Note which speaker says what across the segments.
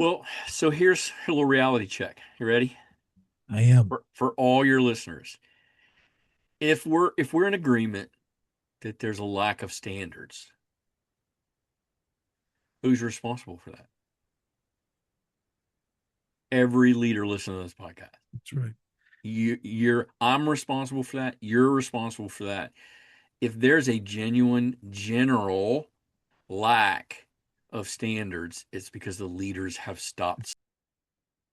Speaker 1: Well, so here's a little reality check. You ready?
Speaker 2: I am.
Speaker 1: For all your listeners. If we're in agreement that there's a lack of standards, who's responsible for that? Every leader listening to this podcast.
Speaker 2: That's right.
Speaker 1: I'm responsible for that. You're responsible for that. If there's a genuine general lack of standards, it's because the leaders have stopped.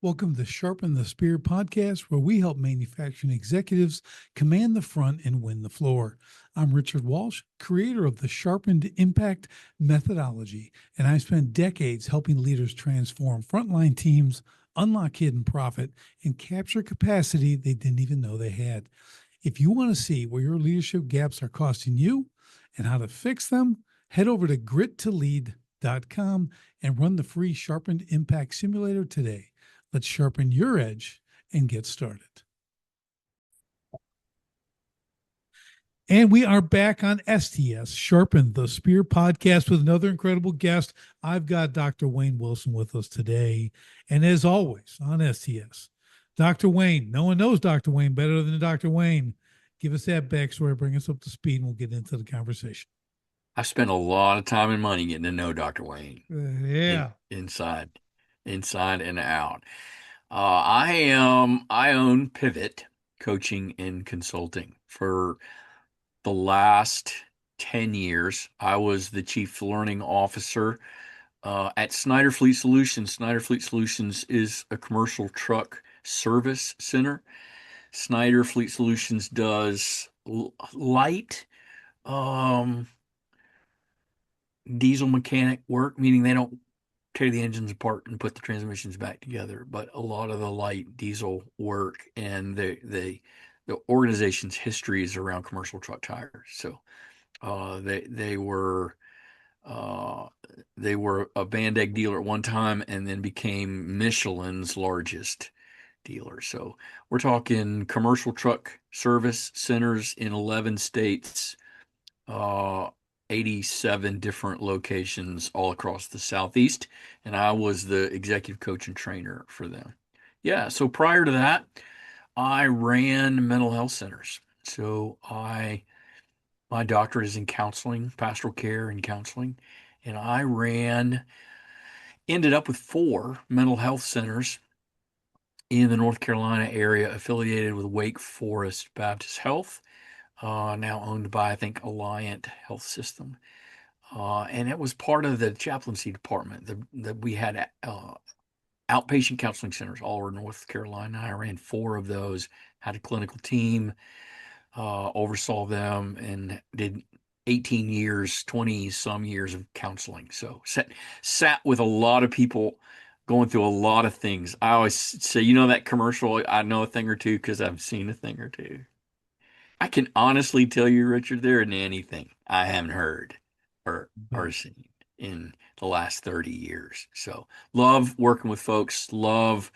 Speaker 2: Welcome to Sharpen the Spear podcast, where we help manufacturing executives command the front and win the floor. I'm Richard Walsh, creator of the Sharpened Impact methodology, and I've spent decades helping leaders transform frontline teams, unlock hidden profit, and capture capacity they didn't even know they had. If you want to see where your leadership gaps are costing you and how to fix them, head over to grittolead.com and run the free Sharpened Impact Simulator today. Let's sharpen your edge and get started. And we are back on STS, Sharpen the Spear podcast with another incredible guest. I've got Dr. Wayne Wilson with us today. And as always on STS, Dr. Wayne, no one knows Dr. Wayne better than Dr. Wayne. Give us that backstory, bring us up to speed, and we'll get into the conversation.
Speaker 1: I've spent a lot of time and money getting to know Dr. Wayne
Speaker 2: Yeah.
Speaker 1: inside and out. I own Pivot Coaching and Consulting. For the last 10 years, I was the chief learning officer at Snyder Fleet Solutions. Snyder Fleet Solutions is a commercial truck service center. Snyder Fleet Solutions does light um, diesel mechanic work, meaning they don't tear the engines apart and put the transmissions back together, but a lot of the light diesel work and the organization's history is around commercial truck tires. So uh, they they were uh, they were a Band-Aid dealer at one time and then became Michelin's largest dealer. So we're talking commercial truck service centers in 11 states, uh, 87 different locations all across the Southeast, and I was the executive coach and trainer for them. Yeah, so prior to that, I ran mental health centers. My doctorate is in counseling, pastoral care and counseling, and ended up with four mental health centers in the North Carolina area affiliated with Wake Forest Baptist Health, now owned by, I think, Alliant Health System. And it was part of the chaplaincy department that we had outpatient counseling centers all over North Carolina. I ran four of those, had a clinical team, oversaw them, and did 18 years, 20 some years of counseling. So sat with a lot of people going through a lot of things. I always say, that commercial, I know a thing or two because I've seen a thing or two. I can honestly tell you, Richard, there isn't anything I haven't heard or seen in the last 30 years. So love working with folks, love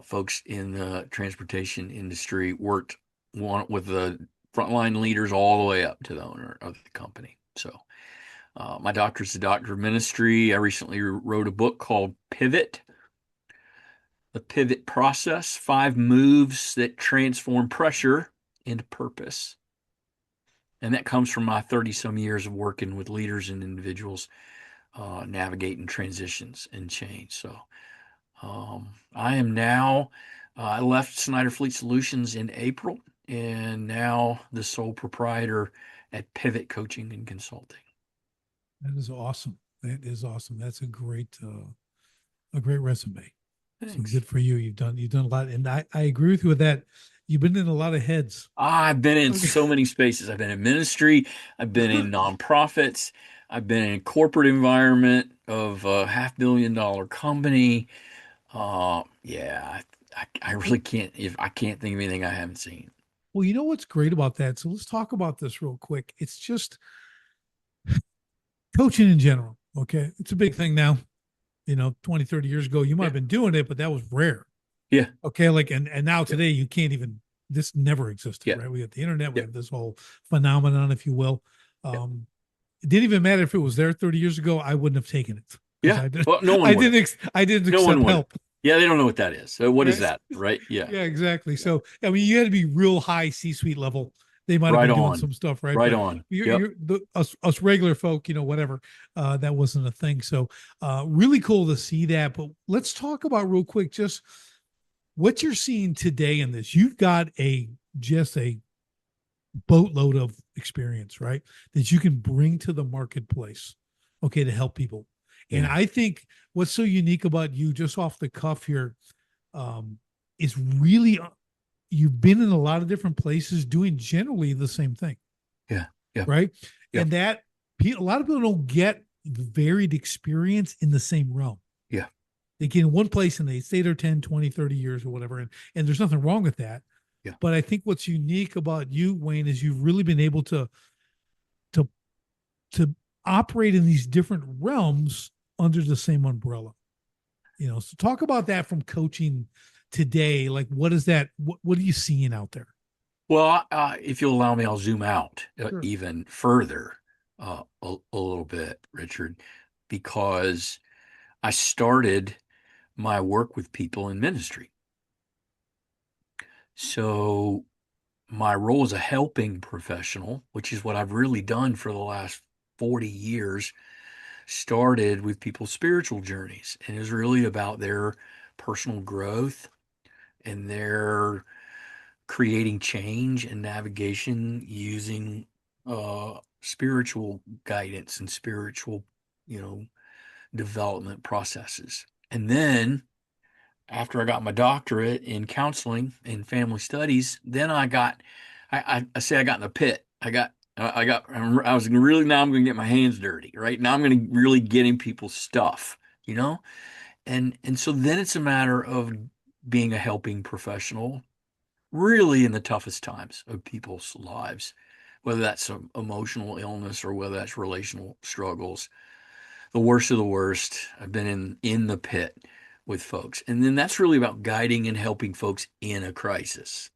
Speaker 1: folks in the transportation industry, worked with the frontline leaders all the way up to the owner of the company. So my doctor's the doctor of ministry. I recently wrote a book called Pivot, the Pivot Process, 5 moves that transform pressure into purpose. And that comes from my 30 some years of working with leaders and individuals navigating transitions and change. So I am now, I left Snyder Fleet Solutions in April and now the sole proprietor at Pivot Coaching and Consulting.
Speaker 2: That is awesome. That is awesome. That's a great resume. So
Speaker 1: Thanks.
Speaker 2: good for you. You've done a lot. And I agree with you with that. You've been in a lot of heads.
Speaker 1: I've been in
Speaker 2: Okay.
Speaker 1: so many spaces. I've been in ministry, I've been in nonprofits, I've been in a corporate environment of a $500 million company. Yeah, I really can't, if I can't think of anything I haven't seen.
Speaker 2: Well, you know what's great about that? So let's talk about this real quick. It's just coaching in general. Okay. It's a big thing now. 20, 30 years ago, you might
Speaker 1: Yeah,
Speaker 2: have been doing it, but that was rare.
Speaker 1: yeah,
Speaker 2: Okay. Like, and now
Speaker 1: yeah,
Speaker 2: today you can't even, this never existed,
Speaker 1: yeah,
Speaker 2: right? We have the internet, we
Speaker 1: yeah,
Speaker 2: have this whole phenomenon, if you will.
Speaker 1: yeah.
Speaker 2: It didn't even matter if it was there 30 years ago, I wouldn't have taken it. because
Speaker 1: Yeah. Well, no one would.
Speaker 2: I didn't
Speaker 1: No one
Speaker 2: accept
Speaker 1: would.
Speaker 2: help.
Speaker 1: Yeah, they don't know what that is. So what is
Speaker 2: Right?
Speaker 1: that? Right? Yeah.
Speaker 2: Yeah, exactly.
Speaker 1: Yeah.
Speaker 2: So I mean, you had to be real high C-suite level. They might have
Speaker 1: Right
Speaker 2: been doing
Speaker 1: on.
Speaker 2: some stuff, right?
Speaker 1: Right
Speaker 2: But
Speaker 1: on. Yep.
Speaker 2: you're us regular folk, whatever. That wasn't a thing. So really cool to see that. But let's talk about real quick just what you're seeing today in this. You've got just a boatload of experience, right? That you can bring to the marketplace, okay, to help people. And
Speaker 1: Yeah.
Speaker 2: I think what's so unique about you, just off the cuff here, um, is really you've been in a lot of different places doing generally the same thing,
Speaker 1: Yeah. Yeah.
Speaker 2: right?
Speaker 1: Yep.
Speaker 2: And that a lot of people don't get the varied experience in the same realm.
Speaker 1: Yeah.
Speaker 2: They get in one place and they stay there 10, 20, 30 years or whatever. And there's nothing wrong with that.
Speaker 1: Yeah.
Speaker 2: But I think what's unique about you, Wayne, is you've really been able to to operate in these different realms under the same umbrella. So talk about that from coaching today. Like, what is that? What are you seeing out there?
Speaker 1: Well, if you'll allow me, I'll zoom out
Speaker 2: Sure.
Speaker 1: even further a little bit, Richard, because I started my work with people in ministry. So my role as a helping professional, which is what I've really done for the last 40 years, started with people's spiritual journeys and is really about their personal growth and their creating change and navigation using spiritual guidance and spiritual, you know, development processes. And then after I got my doctorate in counseling and family studies, then I say I got in the pit. I was really, now I'm going to get my hands dirty, right? Now I'm going to really get in people's stuff, you know? And so then it's a matter of being a helping professional, really in the toughest times of people's lives, whether that's some emotional illness or whether that's relational struggles, the worst of the worst. I've been in the pit with folks. And then that's really about guiding and helping folks in a crisis.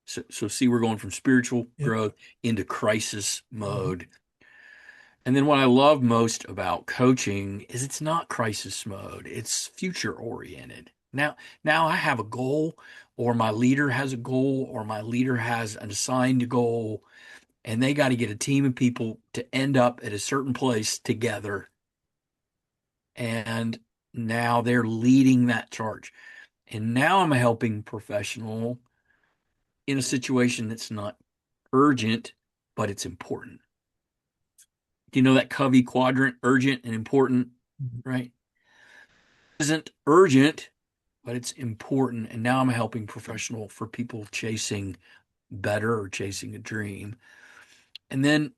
Speaker 1: So see, we're going from spiritual
Speaker 2: Yep.
Speaker 1: growth into crisis
Speaker 2: Mm-hmm.
Speaker 1: mode. And then what I love most about coaching is it's not crisis mode. It's future oriented. Now I have a goal, or my leader has a goal, or my leader has an assigned goal, and they got to get a team of people to end up at a certain place together. And now they're leading that charge. And now I'm a helping professional in a situation that's not urgent, but it's important. Do you know that Covey quadrant, urgent and important,
Speaker 2: Mm-hmm.
Speaker 1: right? It isn't urgent, but it's important. And now I'm a helping professional for people chasing better or chasing a dream. And then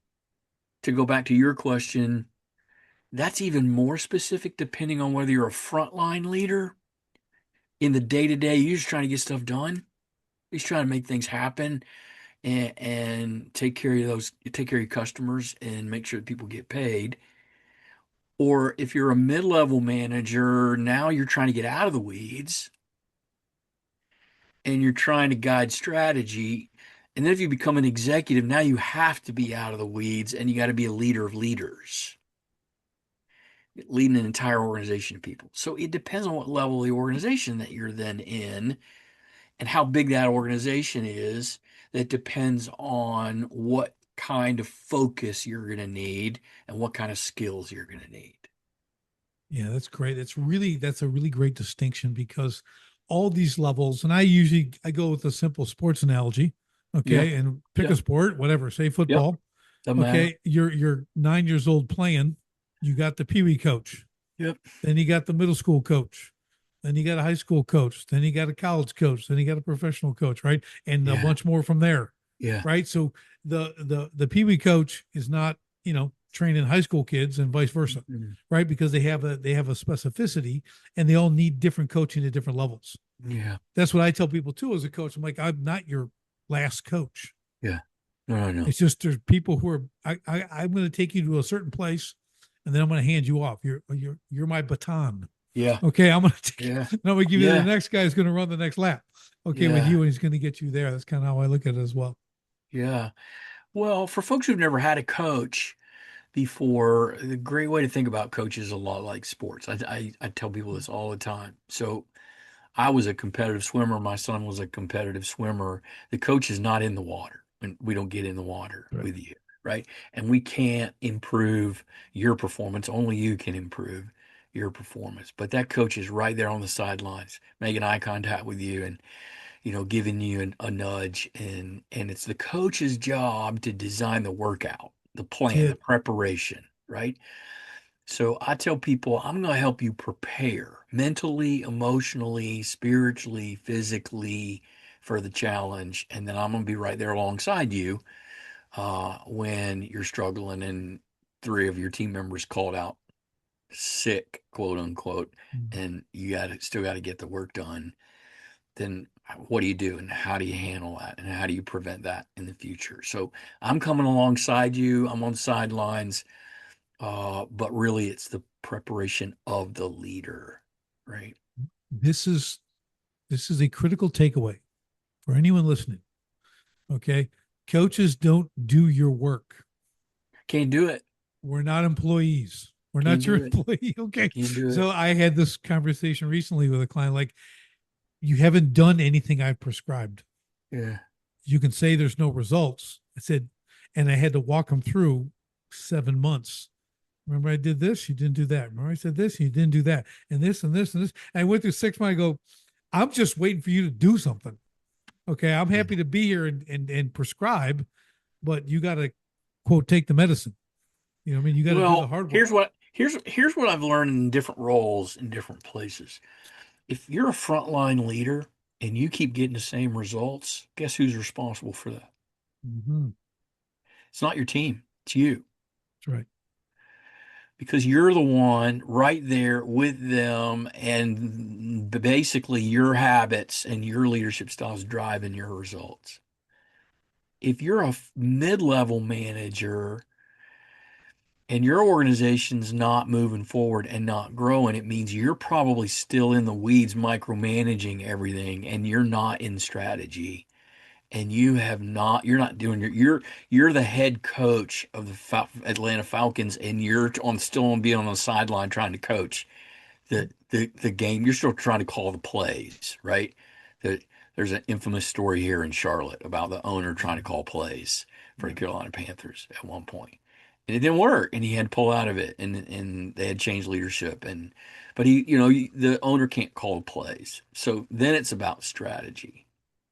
Speaker 1: to go back to your question, that's even more specific depending on whether you're a frontline leader in the day to day. You're just trying to get stuff done. He's trying to make things happen and take care of your customers and make sure that people get paid. Or if you're a mid-level manager, now you're trying to get out of the weeds and you're trying to guide strategy. And then if you become an executive, now you have to be out of the weeds and you got to be a leader of leaders, leading an entire organization of people. So it depends on what level of the organization that you're then in and how big that organization is. That depends on what kind of focus you're going to need and what kind of skills you're going to need.
Speaker 2: Yeah, that's great. That's a really great distinction because all these levels, and I go with a simple sports analogy,
Speaker 1: Yeah,
Speaker 2: okay, and pick
Speaker 1: yeah,
Speaker 2: a sport, whatever, say
Speaker 1: yep.
Speaker 2: football.
Speaker 1: Doesn't matter.
Speaker 2: Okay, you're 9 years old playing, you got the pee wee coach,
Speaker 1: Yep.
Speaker 2: then you got the middle school coach, then you got a high school coach, then you got a college coach, then you got a professional coach, right? And a
Speaker 1: Yeah.
Speaker 2: bunch more from there,
Speaker 1: Yeah.
Speaker 2: right? So the pee wee coach is not, training high school kids and vice versa,
Speaker 1: Mhm.
Speaker 2: right? Because they have a specificity and they all need different coaching at different levels.
Speaker 1: Yeah.
Speaker 2: That's what I tell people too as a coach. I'm like, I'm not your last coach.
Speaker 1: Yeah. No, no, no.
Speaker 2: It's just there's people who are I'm going to take you to a certain place, and then I'm going to hand you off. You're my baton.
Speaker 1: Yeah.
Speaker 2: Okay, I'm going to take.
Speaker 1: Yeah.
Speaker 2: And I'm going to give you the
Speaker 1: Yeah.
Speaker 2: next guy who's going to run the next lap. Okay, with
Speaker 1: Yeah.
Speaker 2: you, and he's going to get you there. That's kind of how I look at it as well.
Speaker 1: Yeah. Well, for folks who've never had a coach, before, the great way to think about coaches is a lot like sports. I tell people this all the time. So I was a competitive swimmer. My son was a competitive swimmer. The coach is not in the water, and we don't get in the water
Speaker 2: Right.
Speaker 1: with you, right? And we can't improve your performance. Only you can improve your performance. But that coach is right there on the sidelines, making eye contact with you and giving you a nudge. And it's the coach's job to design the workout, the plan, the
Speaker 2: Tip.
Speaker 1: preparation, right? So I tell people, I'm going to help you prepare mentally, emotionally, spiritually, physically for the challenge. And then I'm going to be right there alongside you when you're struggling and three of your team members called out sick, quote unquote,
Speaker 2: Mm.
Speaker 1: and you still got to get the work done. Then what do you do and how do you handle that and how do you prevent that in the future? So I'm coming alongside you. I'm on the sidelines. But really, it's the preparation of the leader, right?
Speaker 2: This is this is a critical takeaway for anyone listening. Okay. Coaches don't do your work.
Speaker 1: Can't do it.
Speaker 2: We're not employees. We're
Speaker 1: Can't
Speaker 2: not your
Speaker 1: do it.
Speaker 2: employee. Okay.
Speaker 1: Can't do it.
Speaker 2: So I had this conversation recently with a client like, you haven't done anything I've prescribed.
Speaker 1: Yeah.
Speaker 2: You can say there's no results. I said, and I had to walk them through 7 months. Remember, I did this, you didn't do that. Remember, I said this, you didn't do that, and this and this and this. And I went through 6 months. I go, I'm just waiting for you to do something. Okay, I'm
Speaker 1: Yeah.
Speaker 2: happy to be here and prescribe, but you got to quote take the medicine. You know what I mean? You got to do the
Speaker 1: Well,
Speaker 2: hard work.
Speaker 1: here's what I've learned in different roles in different places. If you're a frontline leader and you keep getting the same results, guess who's responsible for that?
Speaker 2: Mm-hmm.
Speaker 1: It's not your team. It's you.
Speaker 2: That's right.
Speaker 1: Because you're the one right there with them, and basically your habits and your leadership styles driving your results. If you're a mid-level manager and your organization's not moving forward and not growing, it means you're probably still in the weeds micromanaging everything and you're not in strategy and you're not doing you're the head coach of the Atlanta Falcons and you're on still on being on the sideline trying to coach the game. You're still trying to call the plays, right? The, there's an infamous story here in Charlotte about the owner trying to call plays for the
Speaker 2: Yeah.
Speaker 1: Carolina Panthers at one point. And it didn't work, and he had to pull out of it, and they had changed leadership, but the owner can't call the plays, so then it's about strategy,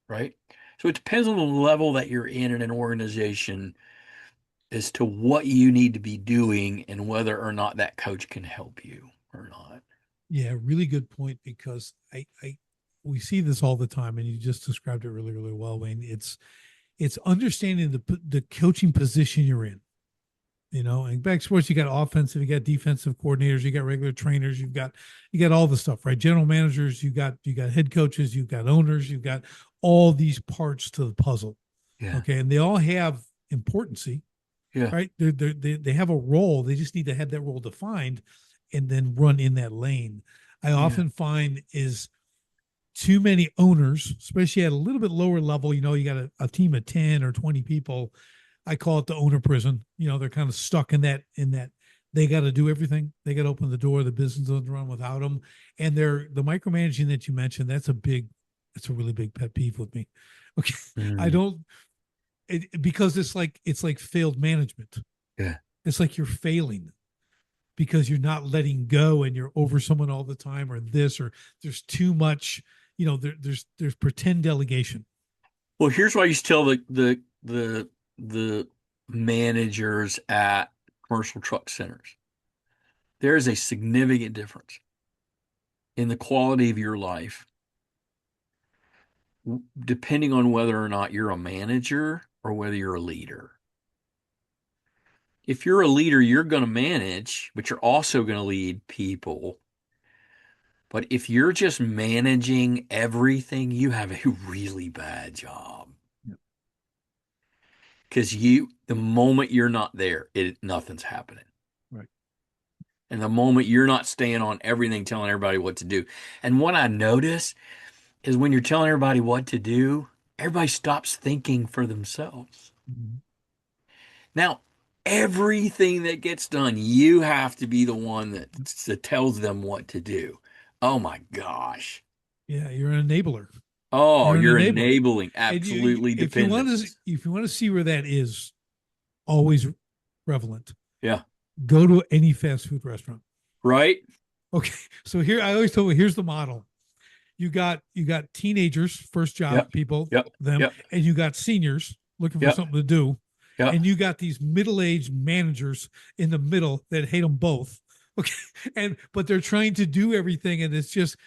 Speaker 1: right? So it depends on the level that you're in an organization as to what you need to be doing and whether or not that coach can help you or not.
Speaker 2: Yeah, really good point because we see this all the time, and you just described it really, really well, Wayne. It's understanding the coaching position you're in. You know, and back sports, you got offensive, you got defensive coordinators, you got regular trainers, you got all the stuff, right? General managers, you got head coaches, you've got owners, you've got all these parts to the puzzle.
Speaker 1: Yeah,
Speaker 2: Okay, and they all have importancy,
Speaker 1: yeah,
Speaker 2: right? They have a role. They just need to have that role defined, and then run in that lane. I
Speaker 1: yeah,
Speaker 2: often find is too many owners, especially at a little bit lower level. You know, you got a team of 10 or 20 people. I call it the owner prison. You know, they're kind of stuck in that they got to do everything. They got to open the door. The business doesn't run without them. And they're the micromanaging that you mentioned. It's a really big pet peeve with me. Okay. I
Speaker 1: mm,
Speaker 2: don't, because it's like failed management.
Speaker 1: yeah.
Speaker 2: It's like you're failing because you're not letting go and you're over someone all the time or this, or there's too much, there's pretend delegation.
Speaker 1: Well, here's what I used to tell the managers at commercial truck centers. There is a significant difference in the quality of your life, depending on whether or not you're a manager or whether you're a leader. If you're a leader, you're going to manage, but you're also going to lead people. But if you're just managing everything, you have a really bad job.
Speaker 2: Yep.
Speaker 1: Because the moment you're not there, nothing's happening.
Speaker 2: Right.
Speaker 1: And the moment you're not staying on everything, telling everybody what to do. And what I notice is when you're telling everybody what to do, everybody stops thinking for themselves.
Speaker 2: Mm-hmm.
Speaker 1: Now, everything that gets done, you have to be the one that tells them what to do. Oh my gosh.
Speaker 2: Yeah, you're an enabler.
Speaker 1: Oh,
Speaker 2: You're an
Speaker 1: you're
Speaker 2: enabler.
Speaker 1: enabling
Speaker 2: And
Speaker 1: absolutely dependence.
Speaker 2: if you want to see where that is always prevalent,
Speaker 1: Yeah.
Speaker 2: go to any fast food restaurant.
Speaker 1: Right?
Speaker 2: Okay. So here I always tell you, here's the model. You got teenagers, first job
Speaker 1: Yep.
Speaker 2: people,
Speaker 1: Yep.
Speaker 2: them,
Speaker 1: Yep.
Speaker 2: and you got seniors looking for
Speaker 1: Yep.
Speaker 2: something to do,
Speaker 1: Yep.
Speaker 2: and you got these middle-aged managers in the middle that hate them both. Okay, and but they're trying to do everything, and it's just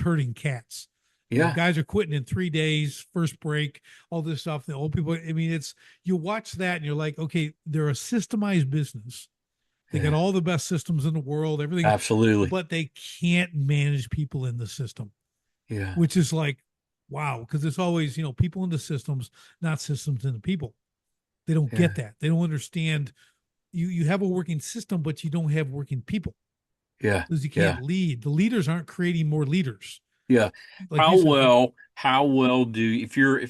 Speaker 2: hurting cats.
Speaker 1: Yeah.
Speaker 2: Guys are quitting in 3 days, first break, all this stuff. The old people. I mean, it's you watch that and you're like, okay, they're a systemized business. They got
Speaker 1: Yeah.
Speaker 2: all the best systems in the world, everything,
Speaker 1: Absolutely.
Speaker 2: but they can't manage people in the system,
Speaker 1: Yeah.
Speaker 2: which is like, wow, because it's always, people in the systems, not systems in the people. They don't
Speaker 1: Yeah.
Speaker 2: get that. They don't understand. You have a working system, but you don't have working people
Speaker 1: Yeah.
Speaker 2: because you
Speaker 1: Yeah.
Speaker 2: can't lead. The leaders aren't creating more leaders.
Speaker 1: Yeah.
Speaker 2: Like you said,
Speaker 1: How well do if you're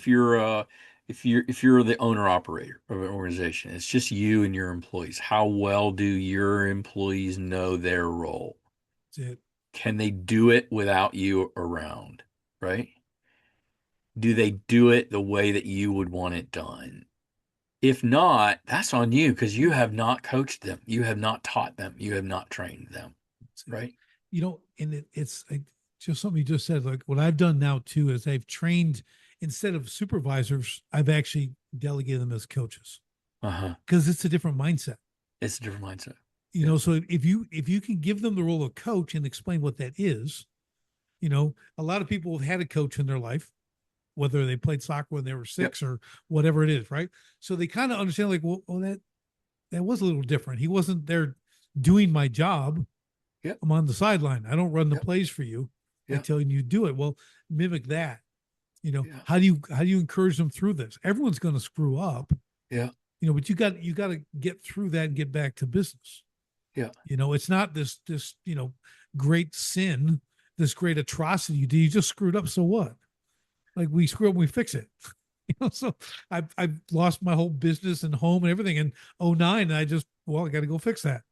Speaker 1: the owner operator of an organization, it's just you and your employees. How well do your employees know their role?
Speaker 2: that's it.
Speaker 1: Can they do it without you around? Right? Do they do it the way that you would want it done? If not, that's on you because you have not coached them. You have not taught them. You have not trained them.
Speaker 2: That's it.
Speaker 1: Right?
Speaker 2: And it's like just something you just said. Like what I've done now too is I've trained instead of supervisors, I've actually delegated them as coaches
Speaker 1: Uh-huh.
Speaker 2: because it's a different mindset.
Speaker 1: It's a different mindset.
Speaker 2: you
Speaker 1: Yeah.
Speaker 2: know so if you can give them the role of coach and explain what that is, a lot of people have had a coach in their life, whether they played soccer when they were
Speaker 1: Yep.
Speaker 2: 6 or whatever it is, right? So they kind of understand, like, well, that was a little different. He wasn't there doing my job.
Speaker 1: Yep.
Speaker 2: I'm on the sideline. I don't run the
Speaker 1: Yep.
Speaker 2: plays for you. I
Speaker 1: Yep.
Speaker 2: tell you to do it. Well, mimic that.
Speaker 1: Yeah.
Speaker 2: How do you encourage them through this? Everyone's going to screw up,
Speaker 1: Yeah.
Speaker 2: but you got to get through that and get back to business.
Speaker 1: Yeah.
Speaker 2: It's not this great sin, this great atrocity you did. You just screwed up. So what? Like, we screw up, we fix it. So I've lost my whole business and home and everything in '09, and I got to go fix that.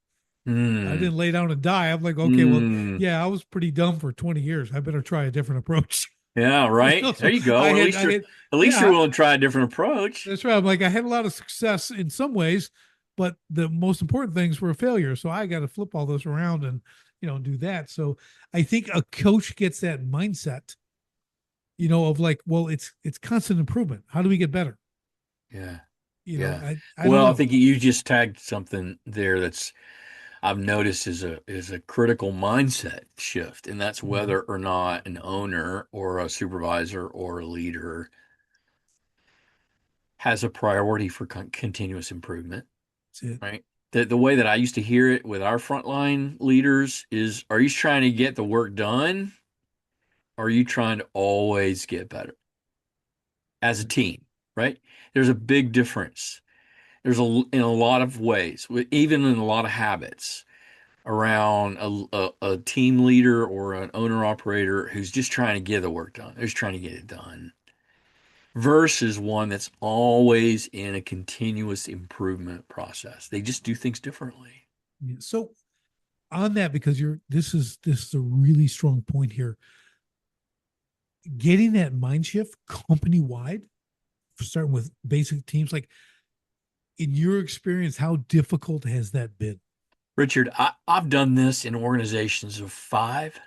Speaker 2: I
Speaker 1: Mm.
Speaker 2: didn't lay down and die. I'm like, okay, well,
Speaker 1: Mm.
Speaker 2: yeah, I was pretty dumb for 20 years. I better try a different approach.
Speaker 1: Yeah, right. There
Speaker 2: So
Speaker 1: you go.
Speaker 2: I
Speaker 1: Well,
Speaker 2: had, I had,
Speaker 1: at least you're
Speaker 2: yeah,
Speaker 1: willing to try a different approach.
Speaker 2: that's right. I'm like, I had a lot of success in some ways, but the most important things were a failure. So I got to flip all this around and, do that. So I think a coach gets that mindset, of like, well, it's constant improvement. How do we get better?
Speaker 1: Yeah.
Speaker 2: You know,
Speaker 1: Yeah.
Speaker 2: I don't
Speaker 1: Well, I
Speaker 2: know.
Speaker 1: think you just tagged something there that's I've noticed is a critical mindset shift, and that's
Speaker 2: Mhm.
Speaker 1: whether or not an owner or a supervisor or a leader has a priority for continuous improvement,
Speaker 2: That's it.
Speaker 1: right? The way that I used to hear it with our frontline leaders is, are you trying to get the work done? Or are you trying to always get better as a
Speaker 2: Right.
Speaker 1: team, right? There's a big difference. In a lot of ways, even in a lot of habits around a team leader or an owner operator who's just trying to get the work done. They're just trying to get it done versus one that's always in a continuous improvement process. They just do things differently.
Speaker 2: Yeah. So on that, because this is a really strong point here. Getting that mind shift company wide, starting with basic teams, like, in your experience, how difficult has that been?
Speaker 1: Richard, I've done this in organizations of five.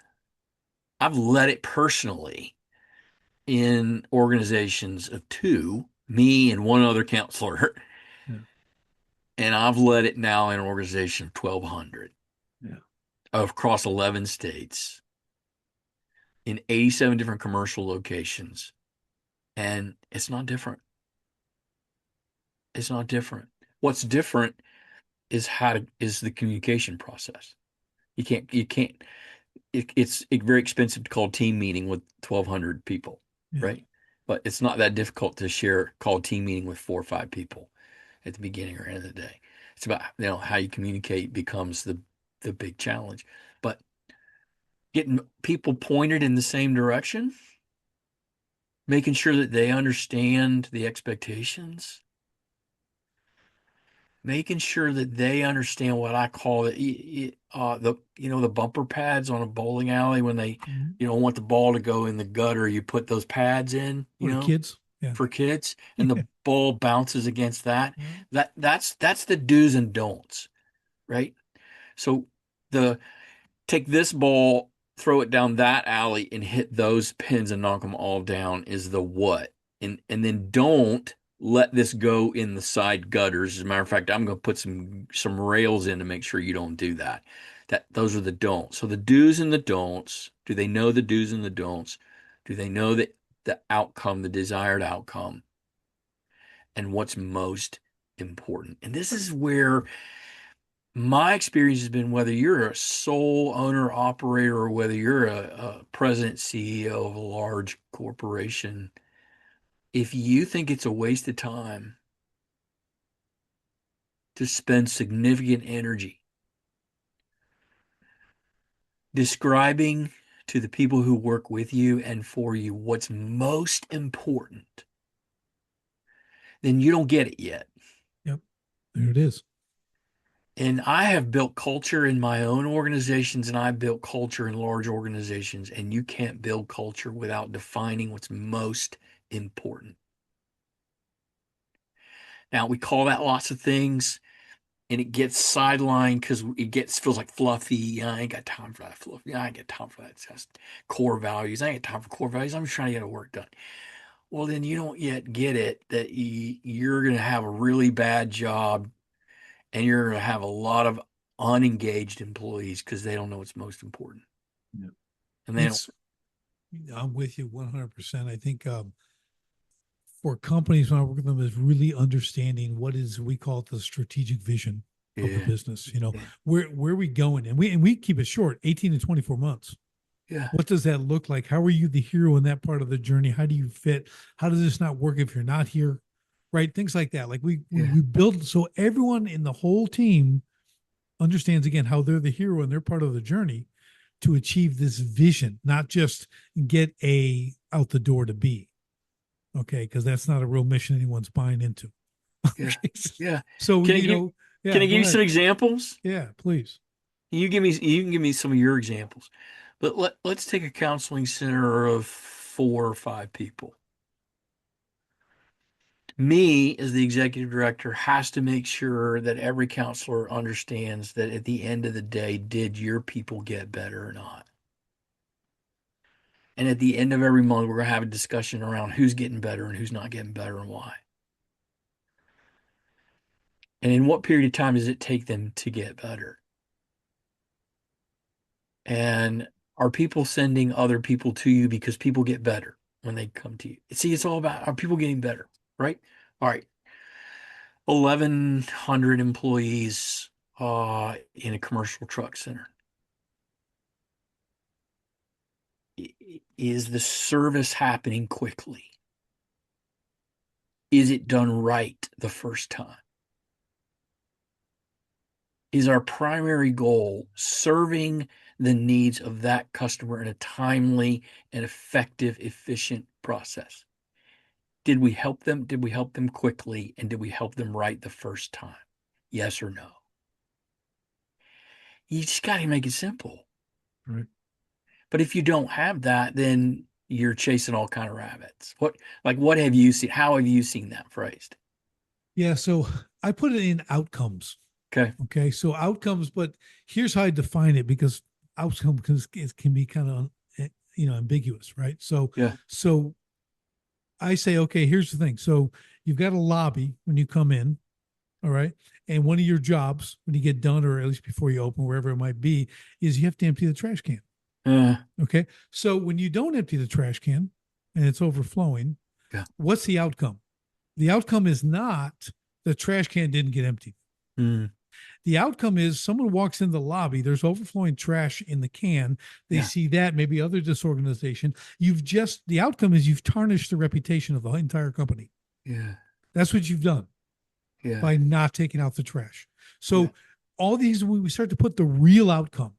Speaker 1: I've led it personally in organizations of two, me and one other counselor,
Speaker 2: Yeah.
Speaker 1: and I've led it now in an organization of 1,200
Speaker 2: Yeah.
Speaker 1: across 11 states in 87 different commercial locations. And it's not different. It's not different. What's different is the communication process. You can't, it's very expensive to call a team meeting with 1,200 people,
Speaker 2: Yeah.
Speaker 1: right? But it's not that difficult to call a team meeting with 4 or 5 people at the beginning or end of the day. It's about, how you communicate becomes the big challenge. But getting people pointed in the same direction, making sure that they understand the expectations, making sure that they understand what I call the bumper pads on a bowling alley when they
Speaker 2: Mhm.
Speaker 1: you don't want the ball to go in the gutter, you put those pads in,
Speaker 2: For the kids. Yeah.
Speaker 1: for kids, and
Speaker 2: Yeah.
Speaker 1: the ball bounces against that.
Speaker 2: Yeah.
Speaker 1: That's the do's and don'ts, right? So the take this ball, throw it down that alley, and hit those pins and knock them all down is the what. And then don't let this go in the side gutters. As a matter of fact, I'm going to put some rails in to make sure you don't do that. Those are the don'ts. So the do's and the don'ts. Do they know the do's and the don'ts? Do they know that the outcome, the desired outcome, and what's most important? And this is where my experience has been whether you're a sole owner operator or whether you're a president CEO of a large corporation, if you think it's a waste of time to spend significant energy describing to the people who work with you and for you what's most important, then you don't get it yet.
Speaker 2: Yep. There it is.
Speaker 1: And I have built culture in my own organizations and I built culture in large organizations. And you can't build culture without defining what's most important. Now, we call that lots of things and it gets sidelined because feels like fluffy. I ain't got time for that fluffy. I ain't got time for that. It's just core values. I ain't got time for core values. I'm just trying to get work done. Well, then you don't yet get it that you're going to have a really bad job and you're going to have a lot of unengaged employees because they don't know what's most important.
Speaker 2: Yeah.
Speaker 1: And they don't,
Speaker 2: It's, I'm with you 100%. I think for companies when I work with them is really understanding what is we call it the strategic vision of the
Speaker 1: yeah,
Speaker 2: business. You know,
Speaker 1: yeah,
Speaker 2: where are we going? And we keep it short, 18 to 24 months.
Speaker 1: yeah,
Speaker 2: What does that look like? How are you the hero in that part of the journey? How do you fit? How does this not work if you're not here? Right? Things like that. Like
Speaker 1: yeah,
Speaker 2: we build so everyone in the whole team understands again how they're the hero and they're part of the journey to achieve this vision, not just get A out the door to B. Okay, because that's not a real mission anyone's buying into.
Speaker 1: yeah,
Speaker 2: Okay.
Speaker 1: yeah.
Speaker 2: So
Speaker 1: Can I
Speaker 2: you
Speaker 1: give,
Speaker 2: know,
Speaker 1: can
Speaker 2: yeah,
Speaker 1: I
Speaker 2: go
Speaker 1: give you
Speaker 2: ahead.
Speaker 1: some examples?
Speaker 2: Yeah, please.
Speaker 1: You can give me some of your examples, but let's take a counseling center of 4 or 5 people. Me, as the executive director, has to make sure that every counselor understands that at the end of the day, did your people get better or not? And at the end of every month, we're going to have a discussion around who's getting better and who's not getting better and why. And in what period of time does it take them to get better? And are people sending other people to you because people get better when they come to you? See, it's all about are people getting better, right? All right, 1,100 employees in a commercial truck center. Is the service happening quickly? Is it done right the first time? Is our primary goal serving the needs of that customer in a timely and effective, efficient process? Did we help them? Did we help them quickly? And did we help them right the first time? Yes or no? You just got to make it simple.
Speaker 2: Right.
Speaker 1: But if you don't have that, then you're chasing all kind of rabbits. What have you seen? How have you seen that phrased?
Speaker 2: Yeah, so I put it in outcomes.
Speaker 1: Okay.
Speaker 2: Okay, so outcomes, but here's how I define it because outcomes can be kind of ambiguous, right? So
Speaker 1: Yeah.
Speaker 2: so I say, okay, here's the thing. So you've got a lobby when you come in, all right, and one of your jobs when you get done, or at least before you open, wherever it might be, is you have to empty the trash can.
Speaker 1: Uh,
Speaker 2: Okay, so when you don't empty the trash can and it's overflowing,
Speaker 1: yeah.
Speaker 2: what's the outcome? The outcome is not the trash can didn't get emptied.
Speaker 1: Mm,
Speaker 2: The outcome is someone walks in the lobby, there's overflowing trash in the can. They
Speaker 1: yeah.
Speaker 2: see that, maybe other disorganization. The outcome is you've tarnished the reputation of the entire company.
Speaker 1: Yeah.
Speaker 2: That's what you've done
Speaker 1: Yeah.
Speaker 2: by not taking out the trash.
Speaker 1: Yeah.
Speaker 2: So, all these, we start to put the real outcome.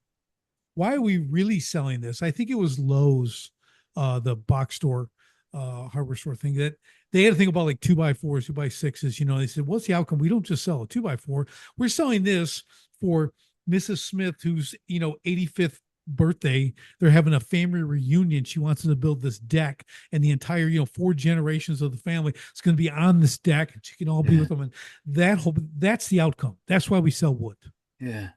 Speaker 2: Why are we really selling this? I think it was Lowe's, the box store. hardware store thing that they had to think about like 2x4s, 2x6s. They said, what's the outcome? We don't just sell a 2x4. We're selling this for Mrs. Smith, who's, 85th birthday. They're having a family reunion. She wants to build this deck, and the entire, 4 generations of the family is going to be on this deck, and she can all be
Speaker 1: Yeah.
Speaker 2: with them. And that's the outcome. That's why we sell wood.
Speaker 1: Yeah.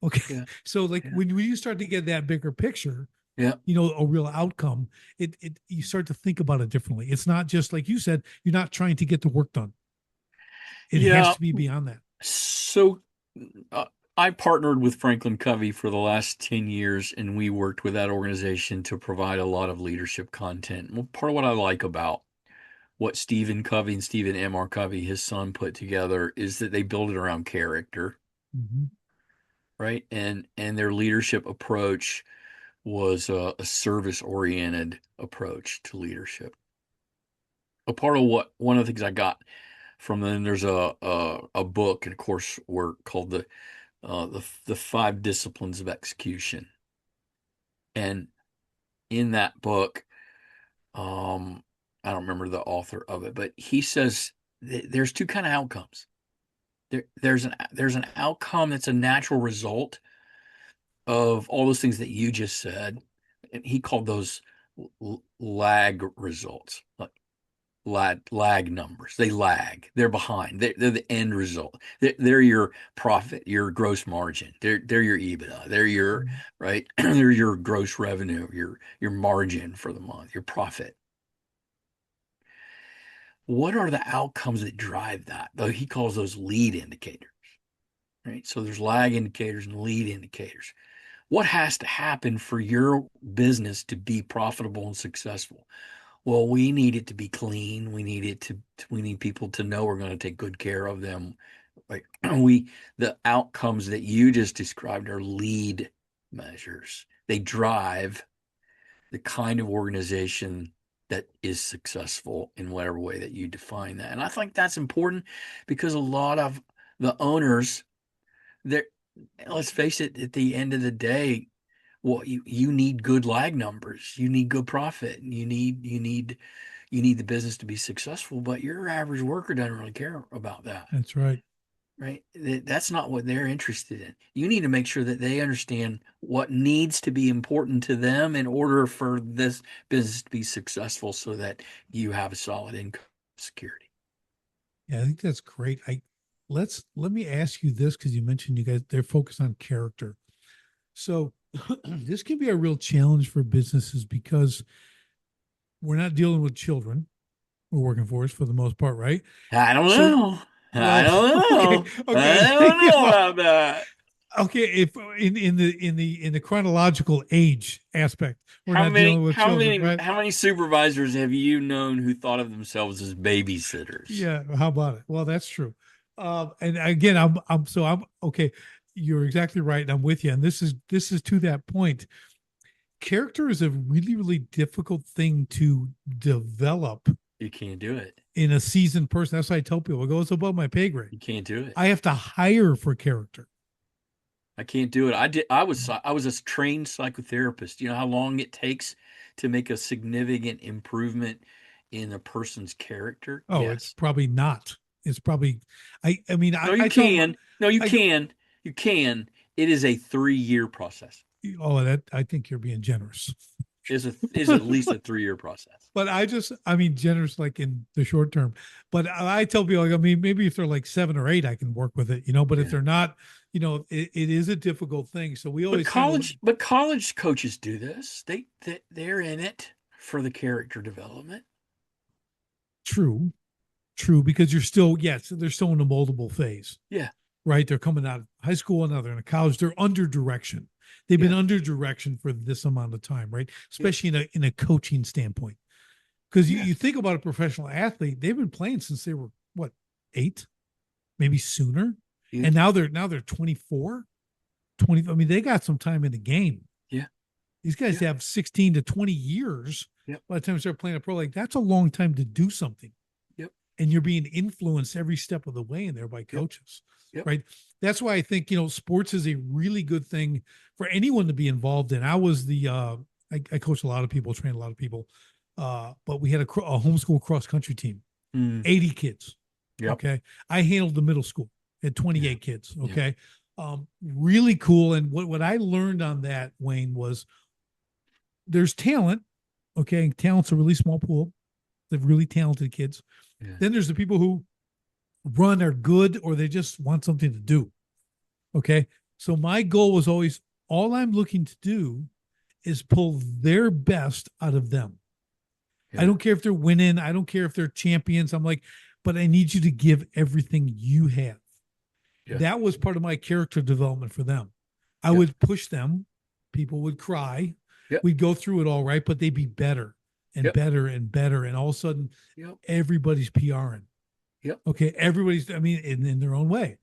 Speaker 2: Okay.
Speaker 1: Yeah.
Speaker 2: So like
Speaker 1: Yeah.
Speaker 2: when you start to get that bigger picture,
Speaker 1: Yeah.
Speaker 2: a real outcome, it you start to think about it differently. It's not just like you said, you're not trying to get the work done. It has
Speaker 1: Yeah.
Speaker 2: to be beyond that.
Speaker 1: So uh, I partnered with Franklin Covey for the last 10 years, and we worked with that organization to provide a lot of leadership content. Well, part of what I like about what Stephen Covey and Stephen M.R. Covey, his son, put together is that they build it around character,
Speaker 2: Mm-hmm.
Speaker 1: right? And their leadership approach was a service-oriented approach to leadership. A part of what one of the things I got from them, there's a book and coursework called the 5 disciplines of execution. And in that book, I don't remember the author of it, but he says there's two kind of outcomes. There's an outcome that's a natural result of all those things that you just said, and he called those lag results, like lag numbers. They lag. They're behind. They're the end result. They're your profit, your gross margin. They're your EBITDA. They're your right. They're your gross revenue, your margin for the month, your profit. What are the outcomes that drive that? Though he calls those lead indicators, right? So there's lag indicators and lead indicators. What has to happen for your business to be profitable and successful? Well, we need it to be clean. We need people to know we're going to take good care of them. Like the outcomes that you just described are lead measures. They drive the kind of organization that is successful in whatever way that you define that. And I think that's important because a lot of the owners, they're, let's face it, at the end of the day, well, you need good lag numbers. You need good profit. You need the business to be successful, but your average worker doesn't really care about that,
Speaker 2: That's right.
Speaker 1: right? That's not what they're interested in. You need to make sure that they understand what needs to be important to them in order for this business to be successful so that you have a solid income security.
Speaker 2: Yeah, I think that's great. Let me ask you this because you mentioned you guys they're focused on character. So this can be a real challenge for businesses because we're not dealing with children we're working for us for the most part, right?
Speaker 1: I don't
Speaker 2: So,
Speaker 1: know. I
Speaker 2: well,
Speaker 1: don't
Speaker 2: okay,
Speaker 1: know. I
Speaker 2: okay,
Speaker 1: don't know
Speaker 2: well,
Speaker 1: about that.
Speaker 2: okay. If in the chronological age aspect, we're
Speaker 1: How
Speaker 2: not
Speaker 1: many
Speaker 2: dealing with
Speaker 1: how
Speaker 2: children,
Speaker 1: many
Speaker 2: right?
Speaker 1: how many supervisors have you known who thought of themselves as babysitters?
Speaker 2: Yeah. How about it? Well, that's true. And again, I'm okay. You're exactly right. And I'm with you. And this is to that point. Character is a really, really difficult thing to develop
Speaker 1: You can't do it.
Speaker 2: in a seasoned person. That's why I tell people, it goes above my pay grade.
Speaker 1: You can't do it.
Speaker 2: I have to hire for character.
Speaker 1: I can't do it. I was a trained psychotherapist. You know how long it takes to make a significant improvement in a person's character?
Speaker 2: Oh, it's
Speaker 1: Yes.
Speaker 2: probably not. It's probably, I mean,
Speaker 1: No, you
Speaker 2: I tell them,
Speaker 1: can. No, you
Speaker 2: I go,
Speaker 1: can. You can. It is a 3-year process.
Speaker 2: oh, that I think you're being generous.
Speaker 1: Is at least a 3-year process.
Speaker 2: But I mean, generous like in the short term. But I tell people, like, I mean, maybe if they're like 7 or 8, I can work with it, But if
Speaker 1: Yeah.
Speaker 2: they're not, it is a difficult thing. So we
Speaker 1: But
Speaker 2: always kind of
Speaker 1: college coaches do this. They're in it for the character development.
Speaker 2: true, true, because you're still, yes, they're still in a moldable phase,
Speaker 1: Yeah.
Speaker 2: right? They're coming out of high school and now they're in a college. They're under direction. They've been
Speaker 1: Yeah.
Speaker 2: under direction for this amount of time, right?
Speaker 1: Yeah.
Speaker 2: Especially in a coaching standpoint. Because you
Speaker 1: Yeah.
Speaker 2: think about a professional athlete, they've been playing since they were what, 8, maybe sooner.
Speaker 1: Yeah.
Speaker 2: And now they're 24, 20. I mean, they got some time in the game.
Speaker 1: Yeah.
Speaker 2: These guys
Speaker 1: Yeah.
Speaker 2: have 16 to 20 years
Speaker 1: Yep.
Speaker 2: by the time they start playing a pro. Like, that's a long time to do something.
Speaker 1: Yep.
Speaker 2: And you're being influenced every step of the way in there by
Speaker 1: Yep.
Speaker 2: coaches.
Speaker 1: Yep.
Speaker 2: Right. That's why I think, sports is a really good thing for anyone to be involved in. I was I coach a lot of people, train a lot of people. but we had a homeschool cross country team,
Speaker 1: Mm.
Speaker 2: 80 kids.
Speaker 1: Yep.
Speaker 2: Okay. I handled the middle school at
Speaker 1: Yeah.
Speaker 2: 28 kids.
Speaker 1: Yep.
Speaker 2: Okay. Really cool. And what I learned on that, Wayne, was there's talent. Okay. Talent's a really small pool. They're really talented kids.
Speaker 1: Yeah.
Speaker 2: Then there's the people who run are good or they just want something to do. Okay. So my goal was always all I'm looking to do is pull their best out of them. I
Speaker 1: Yeah.
Speaker 2: don't care if they're winning. I don't care if they're champions. I'm like, but I need you to give everything you have.
Speaker 1: Yeah.
Speaker 2: That was part of my character development for them. I
Speaker 1: Yep.
Speaker 2: would push them. People would cry.
Speaker 1: Yep.
Speaker 2: We'd go through it all right, but they'd be better and
Speaker 1: Yep.
Speaker 2: better and better. And all of a sudden,
Speaker 1: Yep.
Speaker 2: everybody's PRing.
Speaker 1: Yep.
Speaker 2: Okay. Everybody's, I mean, in their own way.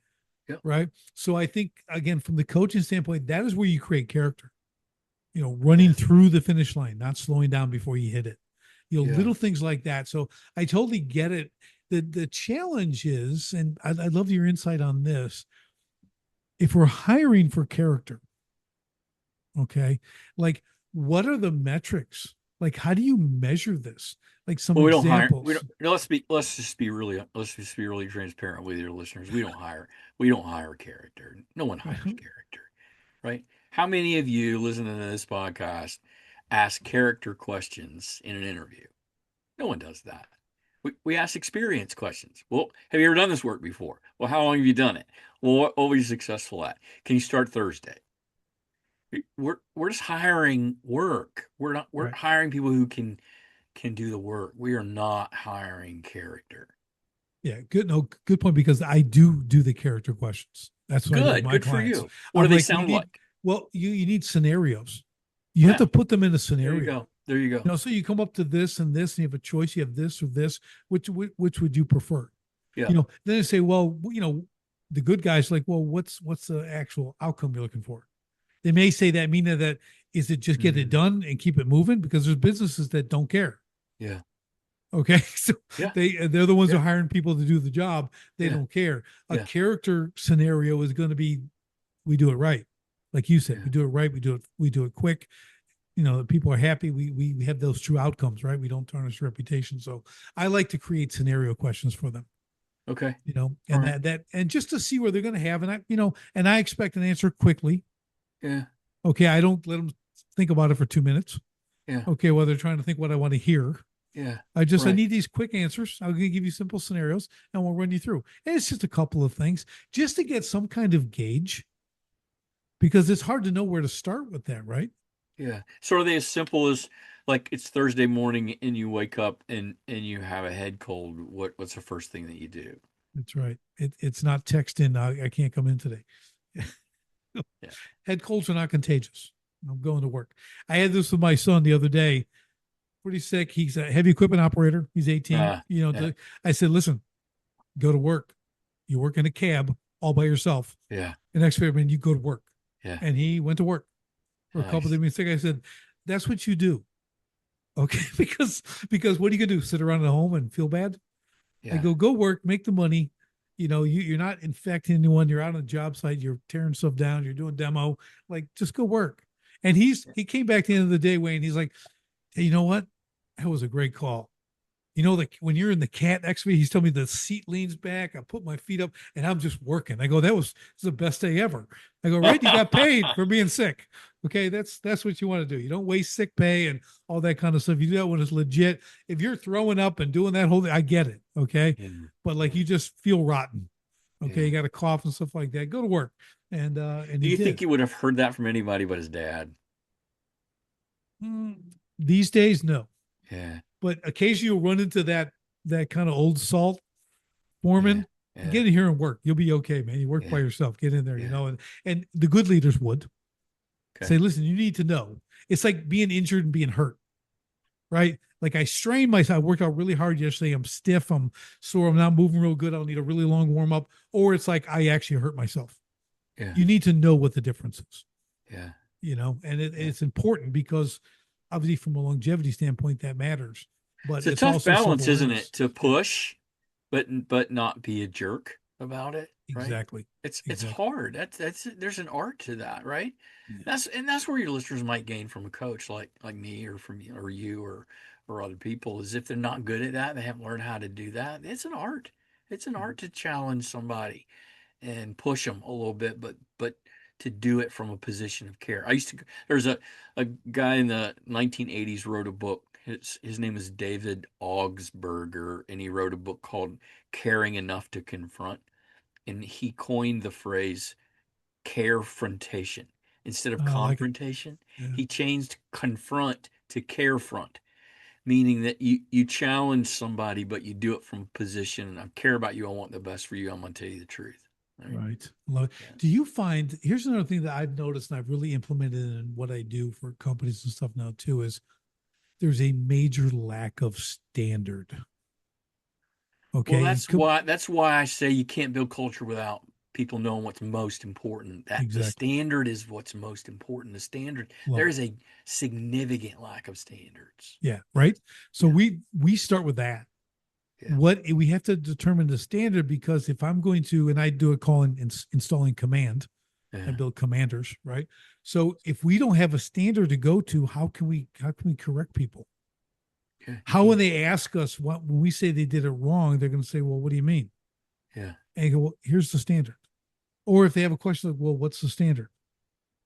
Speaker 1: Yep.
Speaker 2: Right. So I think, again, from the coaching standpoint, that is where you create character, running
Speaker 1: Yeah.
Speaker 2: through the finish line, not slowing down before you hit it,
Speaker 1: Yeah.
Speaker 2: little things like that. So I totally get it. The challenge is, and I'd love your insight on this. If we're hiring for character, okay, like what are the metrics? Like, how do you measure this? Like some
Speaker 1: Well, we don't hire. We
Speaker 2: examples.
Speaker 1: don't. No, let's just be really transparent with your listeners. We don't hire. We don't hire character. No one hires character, right? How many of you listening to this podcast ask character questions in an interview? No one does that. We ask experience questions. Well, have you ever done this work before? Well, how long have you done it? Well, what were you successful at? Can you start Thursday? We're just hiring work. We're
Speaker 2: Right.
Speaker 1: hiring people who can do the work. We are not hiring character.
Speaker 2: Yeah. Good. No, good point, because I do the character questions. That's what I do with
Speaker 1: Good,
Speaker 2: my
Speaker 1: good for
Speaker 2: clients.
Speaker 1: you. What do
Speaker 2: I'm
Speaker 1: they
Speaker 2: like,
Speaker 1: sound like?
Speaker 2: you need scenarios. You have
Speaker 1: Yeah,
Speaker 2: to put them in a
Speaker 1: there you
Speaker 2: scenario.
Speaker 1: go. There you go.
Speaker 2: So you come up to this and this, and you have a choice. You have this or this. Which would you prefer?
Speaker 1: Yeah.
Speaker 2: Then they say, well, the good guys like, well, what's the actual outcome you're looking for? They may say that, meaning that is it just get it
Speaker 1: Mm,
Speaker 2: done and keep it moving, because there's businesses that don't care.
Speaker 1: yeah.
Speaker 2: Okay, so
Speaker 1: Yeah.
Speaker 2: they're the ones who
Speaker 1: Yeah.
Speaker 2: are hiring people to do the job. They
Speaker 1: Yeah.
Speaker 2: don't care. A
Speaker 1: Yeah.
Speaker 2: character scenario is going to be, we do it right, like you said,
Speaker 1: Yeah.
Speaker 2: we do it right. We do it quick. The people are happy. We have those true outcomes, right? We don't tarnish reputation. So I like to create scenario questions for them,
Speaker 1: Okay. All
Speaker 2: and
Speaker 1: right.
Speaker 2: and just to see where they're going to have, and I expect an answer quickly.
Speaker 1: Yeah.
Speaker 2: Okay, I don't let them think about it for 2 minutes.
Speaker 1: Yeah.
Speaker 2: Okay, while they're trying to think what I want to hear.
Speaker 1: Yeah.
Speaker 2: I
Speaker 1: Right.
Speaker 2: need these quick answers. I'm going to give you simple scenarios and we'll run you through. And it's just a couple of things just to get some kind of gauge, because it's hard to know where to start with that, right?
Speaker 1: Yeah. So are they as simple as like it's Thursday morning and you wake up and you have a head cold? What's the first thing that you do?
Speaker 2: That's right. It's not text in. I can't come in today.
Speaker 1: Yeah.
Speaker 2: Head colds are not contagious. I'm going to work. I had this with my son the other day. Pretty sick. He's a heavy equipment operator. He's 18.
Speaker 1: Yeah.
Speaker 2: I said, listen, go to work. You work in a cab all by yourself.
Speaker 1: Yeah.
Speaker 2: The next minute, you go to work.
Speaker 1: Yeah.
Speaker 2: And he went to work for a couple of
Speaker 1: Nice.
Speaker 2: days. I said, that's what you do. Okay. Because what are you gonna do? Sit around at home and feel bad? I
Speaker 1: Yeah.
Speaker 2: go work, make the money. You're not infecting anyone. You're out on a job site. You're tearing stuff down. You're doing demo. Like, just go work. And he came back at the end of the day, Wayne. He's like, hey, you know what? That was a great call. Like when you're in the cat next to me, he's telling me the seat leans back. I put my feet up and I'm just working. I go, this is the best day ever. I go, right? You got paid for being sick. Okay. That's what you want to do. You don't waste sick pay and all that kind of stuff. You do that when it's legit. If you're throwing up and doing that whole thing, I get it. Okay.
Speaker 1: Yeah.
Speaker 2: But like, you just feel rotten. Okay.
Speaker 1: Yeah.
Speaker 2: You got a cough and stuff like that. Go to work. And
Speaker 1: Do
Speaker 2: he
Speaker 1: you think
Speaker 2: did.
Speaker 1: he would have heard that from anybody but his dad?
Speaker 2: Mm, these days, no.
Speaker 1: Yeah.
Speaker 2: But occasionally you'll run into that kind of old salt
Speaker 1: Yeah.
Speaker 2: foreman.
Speaker 1: Yeah.
Speaker 2: Get in here and work. You'll be okay, man. You work by
Speaker 1: Yeah.
Speaker 2: yourself. Get in there,
Speaker 1: Yeah.
Speaker 2: and the good leaders would
Speaker 1: Okay.
Speaker 2: say, listen, you need to know. It's like being injured and being hurt, right? Like I strained myself. I worked out really hard yesterday. I'm stiff. I'm sore. I'm not moving real good. I'll need a really long warm up. Or it's like I actually hurt myself.
Speaker 1: Yeah.
Speaker 2: You need to know what the difference is,
Speaker 1: Yeah.
Speaker 2: and
Speaker 1: Yeah.
Speaker 2: it's important because obviously from a longevity standpoint, that matters. But
Speaker 1: It's a
Speaker 2: it's
Speaker 1: tough
Speaker 2: also
Speaker 1: balance, isn't it?
Speaker 2: self-awareness.
Speaker 1: To
Speaker 2: Yeah,
Speaker 1: push, but not be a jerk about it, right?
Speaker 2: exactly.
Speaker 1: It's
Speaker 2: Exactly.
Speaker 1: hard. That's there's an art to that, right?
Speaker 2: Yeah.
Speaker 1: That's where your listeners might gain from a coach like me or from you or for other people is if they're not good at that, they haven't learned how to do that. It's an art. It's an art to challenge somebody and push them a little bit, but to do it from a position of care. I used to there's a guy in the 1980s wrote a book. His name is David Augsburger, and he wrote a book called Caring Enough to Confront, and he coined the phrase carefrontation. Instead of
Speaker 2: I like it.
Speaker 1: confrontation,
Speaker 2: Yeah.
Speaker 1: he changed confront to carefront, meaning that you challenge somebody, but you do it from a position. I care about you. I want the best for you. I'm going to tell you the truth. Right?
Speaker 2: Right. Love it.
Speaker 1: Yeah.
Speaker 2: Do you find, here's another thing that I've noticed and I've really implemented in what I do for companies and stuff now too, is there's a major lack of standard.
Speaker 1: Well,
Speaker 2: Okay.
Speaker 1: that's why I say you can't build culture without people knowing what's most important. That the
Speaker 2: Exactly.
Speaker 1: standard is what's most important. The standard,
Speaker 2: Love
Speaker 1: there
Speaker 2: it.
Speaker 1: is a significant lack of standards.
Speaker 2: Yeah. Right. So
Speaker 1: Yeah.
Speaker 2: we start with that.
Speaker 1: Yeah.
Speaker 2: What we have to determine the standard, because if I'm going to, and I do a call in installing command, I
Speaker 1: Yeah.
Speaker 2: build commanders, right? So if we don't have a standard to go to, how can we correct people?
Speaker 1: Yeah. You
Speaker 2: How when
Speaker 1: can't.
Speaker 2: they ask us what when we say they did it wrong, they're going to say, "Well, what do you mean?"
Speaker 1: Yeah.
Speaker 2: And I go, "Well, here's the standard." Or if they have a question like, "Well, what's the standard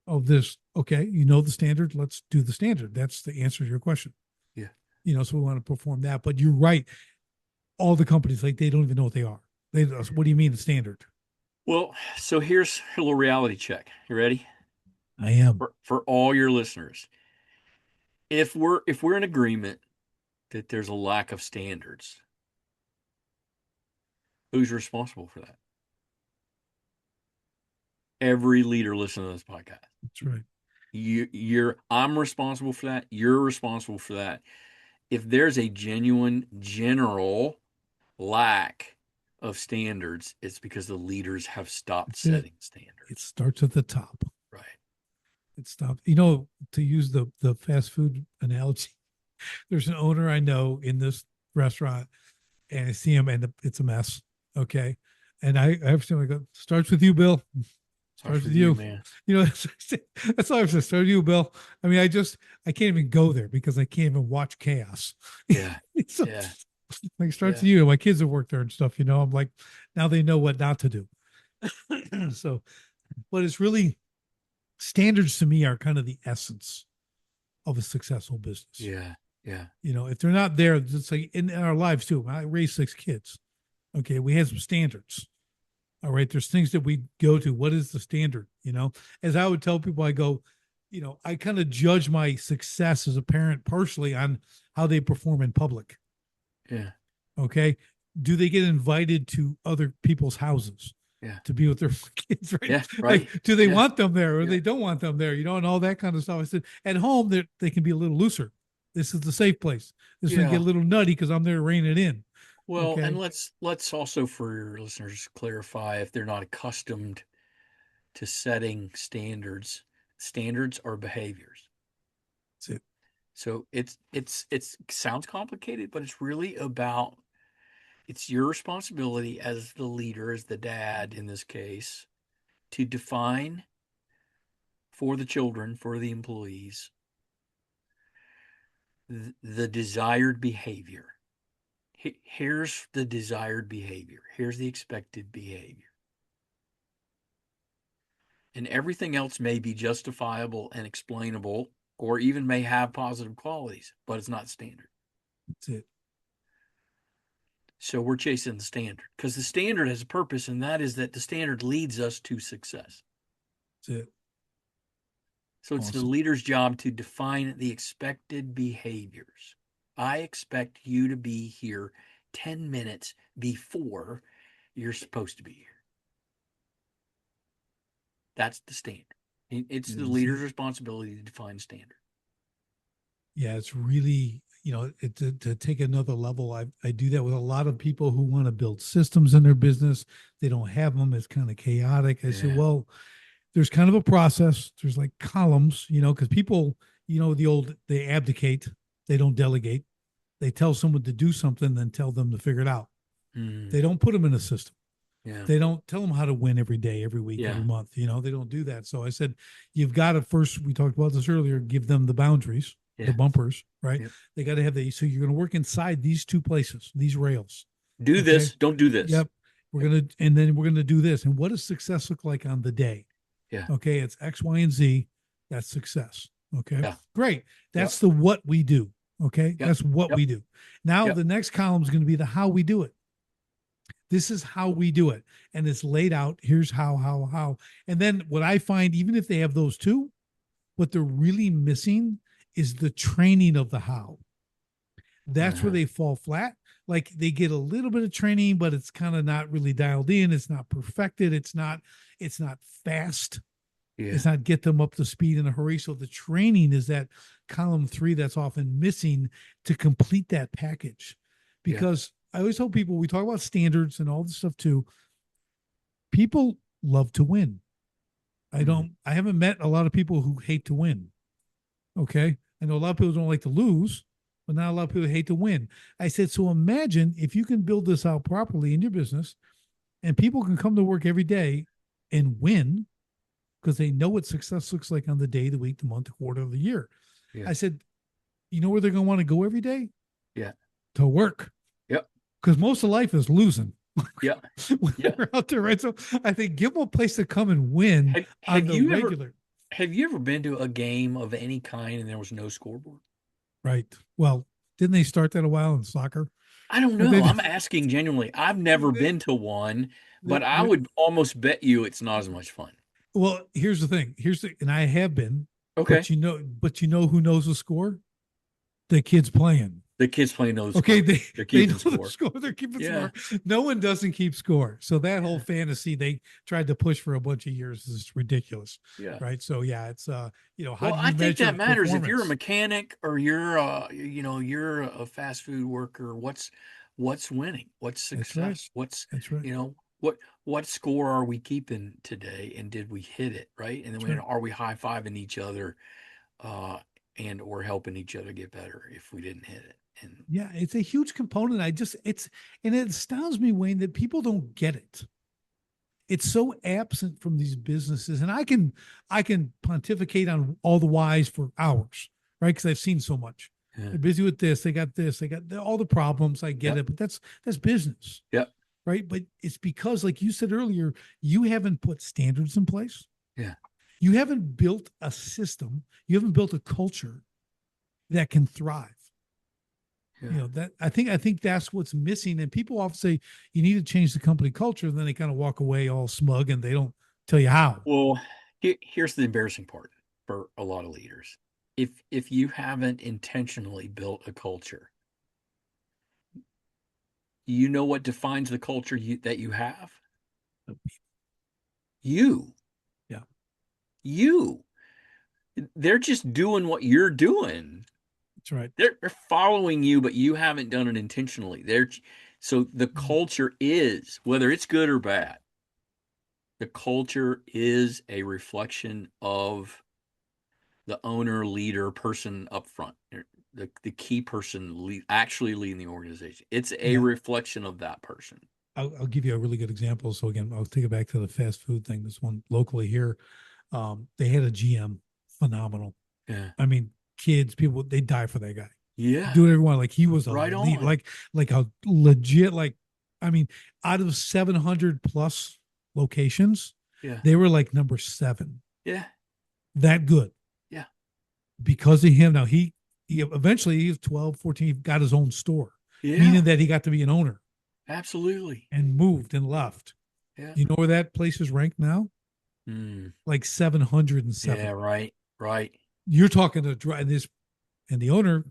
Speaker 2: of this?" Okay, you know the standard. Let's do the standard. That's the answer to your question.
Speaker 1: Yeah.
Speaker 2: So we want to perform that. But you're right. All the companies, like, they don't even know what they are. What do you mean the standard?
Speaker 1: Well, so here's a little reality check. You ready?
Speaker 2: I am.
Speaker 1: For all your listeners. If we're in agreement that there's a lack of standards, who's responsible for that? Every leader listening to this podcast.
Speaker 2: That's right.
Speaker 1: I'm responsible for that. You're responsible for that. If there's a genuine general lack of standards, it's because the leaders have stopped
Speaker 2: That's it.
Speaker 1: setting
Speaker 2: It
Speaker 1: standards.
Speaker 2: starts at the top.
Speaker 1: Right.
Speaker 2: It stops. To use the fast food analogy, there's an owner I know in this restaurant, and I see him, and it's a mess. Okay, and I have to go. Starts with you, Bill.
Speaker 1: Starts
Speaker 2: Starts with
Speaker 1: with you,
Speaker 2: you.
Speaker 1: man.
Speaker 2: That's all I have to say. Start with you, Bill. I mean, I can't even go there because I can't even watch chaos.
Speaker 1: Yeah.
Speaker 2: So,
Speaker 1: Yeah.
Speaker 2: like, starts
Speaker 1: Yeah.
Speaker 2: with you. My kids have worked there and stuff. I'm like, now they know what not to do. So, but it's really, standards to me are kind of the essence of a successful business.
Speaker 1: Yeah. Yeah.
Speaker 2: If they're not there, it's like in our lives too. I raised 6 kids. Okay, we had some standards. All right, there's things that we go to. What is the standard? As I would tell people, I go, I kind of judge my success as a parent partially on how they perform in public.
Speaker 1: Yeah.
Speaker 2: Okay, do they get invited to other people's houses
Speaker 1: Yeah.
Speaker 2: to be with their kids? Right?
Speaker 1: Yeah.
Speaker 2: Like,
Speaker 1: Right.
Speaker 2: do they
Speaker 1: Yeah.
Speaker 2: want them there or
Speaker 1: Yeah.
Speaker 2: they don't want them there? And all that kind of stuff. I said, at home, they can be a little looser. This is the safe place. This one get
Speaker 1: Yeah.
Speaker 2: a little nutty because I'm there to rein it in.
Speaker 1: Well, and
Speaker 2: Okay,
Speaker 1: let's also for your listeners clarify if they're not accustomed to setting standards. Standards are behaviors.
Speaker 2: that's it.
Speaker 1: So it's sounds complicated, but it's really about it's your responsibility as the leader, as the dad in this case, to define for the children, for the employees, the desired behavior. Here's the desired behavior. Here's the expected behavior. And everything else may be justifiable and explainable, or even may have positive qualities, but it's not standard.
Speaker 2: That's it.
Speaker 1: So we're chasing the standard because the standard has a purpose, and that is that the standard leads us to success.
Speaker 2: That's it.
Speaker 1: So it's the
Speaker 2: Awesome.
Speaker 1: leader's job to define the expected behaviors. I expect you to be here 10 minutes before you're supposed to be here. That's the standard. It's the leader's responsibility to define standard.
Speaker 2: Yeah, it's really, to take another level. I do that with a lot of people who want to build systems in their business. They don't have them. It's kind of chaotic. I say,
Speaker 1: Yeah.
Speaker 2: well, there's kind of a process. There's like columns, because people, they abdicate, they don't delegate. They tell someone to do something, then tell them to figure it out. They don't put them in a system.
Speaker 1: Yeah.
Speaker 2: They don't tell them how to win every day, every week,
Speaker 1: Yeah.
Speaker 2: every month. They don't do that. So I said, you've got to first, we talked about this earlier, give them the boundaries. the
Speaker 1: Yeah.
Speaker 2: bumpers, right?
Speaker 1: Yep.
Speaker 2: They got to have the, so you're going to work inside these two places, these rails.
Speaker 1: Do
Speaker 2: Okay.
Speaker 1: this. Don't do this.
Speaker 2: Yep. We're
Speaker 1: Yep.
Speaker 2: going to, and then we're going to do this. And what does success look like on the day?
Speaker 1: Yeah.
Speaker 2: Okay. It's X, Y, and Z. That's success. Okay.
Speaker 1: Yeah.
Speaker 2: Great.
Speaker 1: Yep.
Speaker 2: That's the what we do. Okay.
Speaker 1: Yep.
Speaker 2: That's what
Speaker 1: Yep.
Speaker 2: we do. Now,
Speaker 1: Yep.
Speaker 2: the next column is going to be the how we do it. This is how we do it. And it's laid out. Here's how. And then what I find, even if they have those two, what they're really missing is the training of the how. That's where
Speaker 1: Uh-huh.
Speaker 2: they fall flat. Like they get a little bit of training, but it's kind of not really dialed in. It's not perfected. It's not fast.
Speaker 1: Yeah.
Speaker 2: It's not get them up to speed in a hurry. So the training is that column 3 that's often missing to complete that package.
Speaker 1: Yeah.
Speaker 2: Because I always tell people, we talk about standards and all this stuff too. People love to win.
Speaker 1: Mhm.
Speaker 2: I haven't met a lot of people who hate to win. Okay. I know a lot of people don't like to lose, but not a lot of people hate to win. I said, so imagine if you can build this out properly in your business and people can come to work every day and win because they know what success looks like on the day, the week, the month, the quarter of the year.
Speaker 1: Yeah.
Speaker 2: I said, you know where they're going to want to go every day?
Speaker 1: Yeah.
Speaker 2: To work.
Speaker 1: Yep.
Speaker 2: Because most of life is losing
Speaker 1: Yeah.
Speaker 2: when
Speaker 1: Yeah.
Speaker 2: they're out there, right? So I think give them a place to come and win on
Speaker 1: Have
Speaker 2: the
Speaker 1: you ever
Speaker 2: regular.
Speaker 1: been to a game of any kind and there was no scoreboard?
Speaker 2: Right. Well, didn't they start that a while in soccer?
Speaker 1: I don't
Speaker 2: Or they,
Speaker 1: know. I'm asking genuinely. I've never
Speaker 2: they,
Speaker 1: been to one, but I
Speaker 2: they,
Speaker 1: would almost bet you it's not as much fun.
Speaker 2: well, here's the thing. And I have been,
Speaker 1: Okay.
Speaker 2: but you know who knows the score? The kids playing.
Speaker 1: The kids playing those
Speaker 2: Okay,
Speaker 1: score. They're
Speaker 2: they know
Speaker 1: keeping
Speaker 2: the
Speaker 1: score.
Speaker 2: score. They're keeping
Speaker 1: Yeah.
Speaker 2: score. No one doesn't keep score. So that whole
Speaker 1: Yeah.
Speaker 2: fantasy they tried to push for a bunch of years is ridiculous,
Speaker 1: Yeah.
Speaker 2: right? So yeah, it's how
Speaker 1: Well,
Speaker 2: do
Speaker 1: I
Speaker 2: you
Speaker 1: think that
Speaker 2: measure
Speaker 1: matters. If you're a
Speaker 2: performance?
Speaker 1: mechanic or you're a fast food worker, what's winning? What's
Speaker 2: That's right.
Speaker 1: success? What's,
Speaker 2: That's right.
Speaker 1: you know, what score are we keeping today and did we hit it, right? And then
Speaker 2: That's right.
Speaker 1: are we high-fiving each other uh and or helping each other get better if we didn't hit it? And
Speaker 2: Yeah, it's a huge component. And it astounds me, Wayne, that people don't get it. It's so absent from these businesses, and I can pontificate on all the whys for hours, right? Because I've seen so much.
Speaker 1: yeah.
Speaker 2: They're busy with this, they got this, they got all the problems. I get
Speaker 1: Yep.
Speaker 2: it, but that's business,
Speaker 1: Yep.
Speaker 2: right? But it's because, like you said earlier, you haven't put standards in place.
Speaker 1: Yeah.
Speaker 2: You haven't built a system. You haven't built a culture that can thrive.
Speaker 1: Yeah.
Speaker 2: That I think that's what's missing. And people often say you need to change the company culture, and then they kind of walk away all smug and they don't tell you how.
Speaker 1: Well, here's the embarrassing part for a lot of leaders. If you haven't intentionally built a culture, you know what defines the culture that you have? You.
Speaker 2: Yeah,
Speaker 1: You. They're just doing what you're doing.
Speaker 2: that's right.
Speaker 1: They're following you, but you haven't done it intentionally. So the
Speaker 2: Mm.
Speaker 1: culture is, whether it's good or bad, the culture is a reflection of the owner, leader, person up front, the key person actually leading the organization. It's a
Speaker 2: Yeah,
Speaker 1: reflection of that person.
Speaker 2: I'll give you a really good example. So again, I'll take it back to the fast food thing. This one locally here, they had a GM, phenomenal.
Speaker 1: Yeah.
Speaker 2: I mean, kids, people, they die for that guy.
Speaker 1: Yeah.
Speaker 2: Do whatever you want. Like he was a
Speaker 1: Right
Speaker 2: lead,
Speaker 1: on.
Speaker 2: like a legit, like I mean, out of 700 plus locations,
Speaker 1: Yeah.
Speaker 2: they were like number 7.
Speaker 1: Yeah.
Speaker 2: That good
Speaker 1: Yeah.
Speaker 2: because of him. Now he eventually he was 12, 14, he got his own store,
Speaker 1: Yeah.
Speaker 2: meaning that he got to be an owner
Speaker 1: Absolutely.
Speaker 2: and moved and left.
Speaker 1: Yeah.
Speaker 2: You know where that place is ranked now?
Speaker 1: Mm.
Speaker 2: Like 707.
Speaker 1: Yeah. Right. Right.
Speaker 2: You're talking to this and the owner,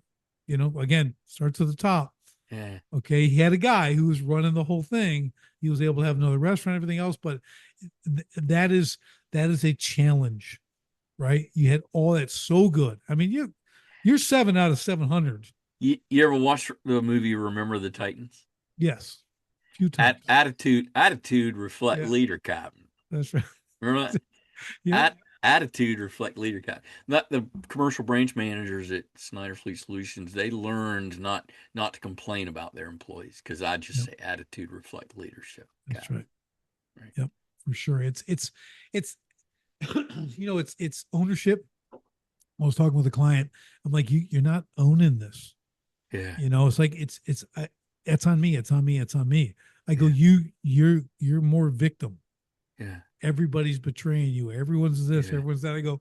Speaker 2: again, starts at the top.
Speaker 1: Yeah.
Speaker 2: Okay. He had a guy who was running the whole thing. He was able to have another restaurant, everything else, but that is a challenge, right? You had all that so good. I mean, you're 7 out of 700.
Speaker 1: You ever watch the movie Remember the Titans?
Speaker 2: Yes. A few times.
Speaker 1: Attitude reflect
Speaker 2: Yeah,
Speaker 1: leader, Captain.
Speaker 2: that's right.
Speaker 1: Remember that?
Speaker 2: Yep.
Speaker 1: Attitude reflect leader, Captain. Not the commercial branch managers at Snyder Fleet Solutions. They learned not to complain about their employees because I just
Speaker 2: Yep.
Speaker 1: say attitude reflect leadership,
Speaker 2: That's
Speaker 1: Captain.
Speaker 2: right.
Speaker 1: Right.
Speaker 2: Yep. For sure. It's it's ownership. I was talking with a client. I'm like, you're not owning this.
Speaker 1: Yeah.
Speaker 2: It's like it's on me. It's on me. It's on me. I go,
Speaker 1: Yeah.
Speaker 2: you're more victim.
Speaker 1: Yeah.
Speaker 2: Everybody's betraying you. Everyone's this.
Speaker 1: Yeah.
Speaker 2: Everyone's that. I go,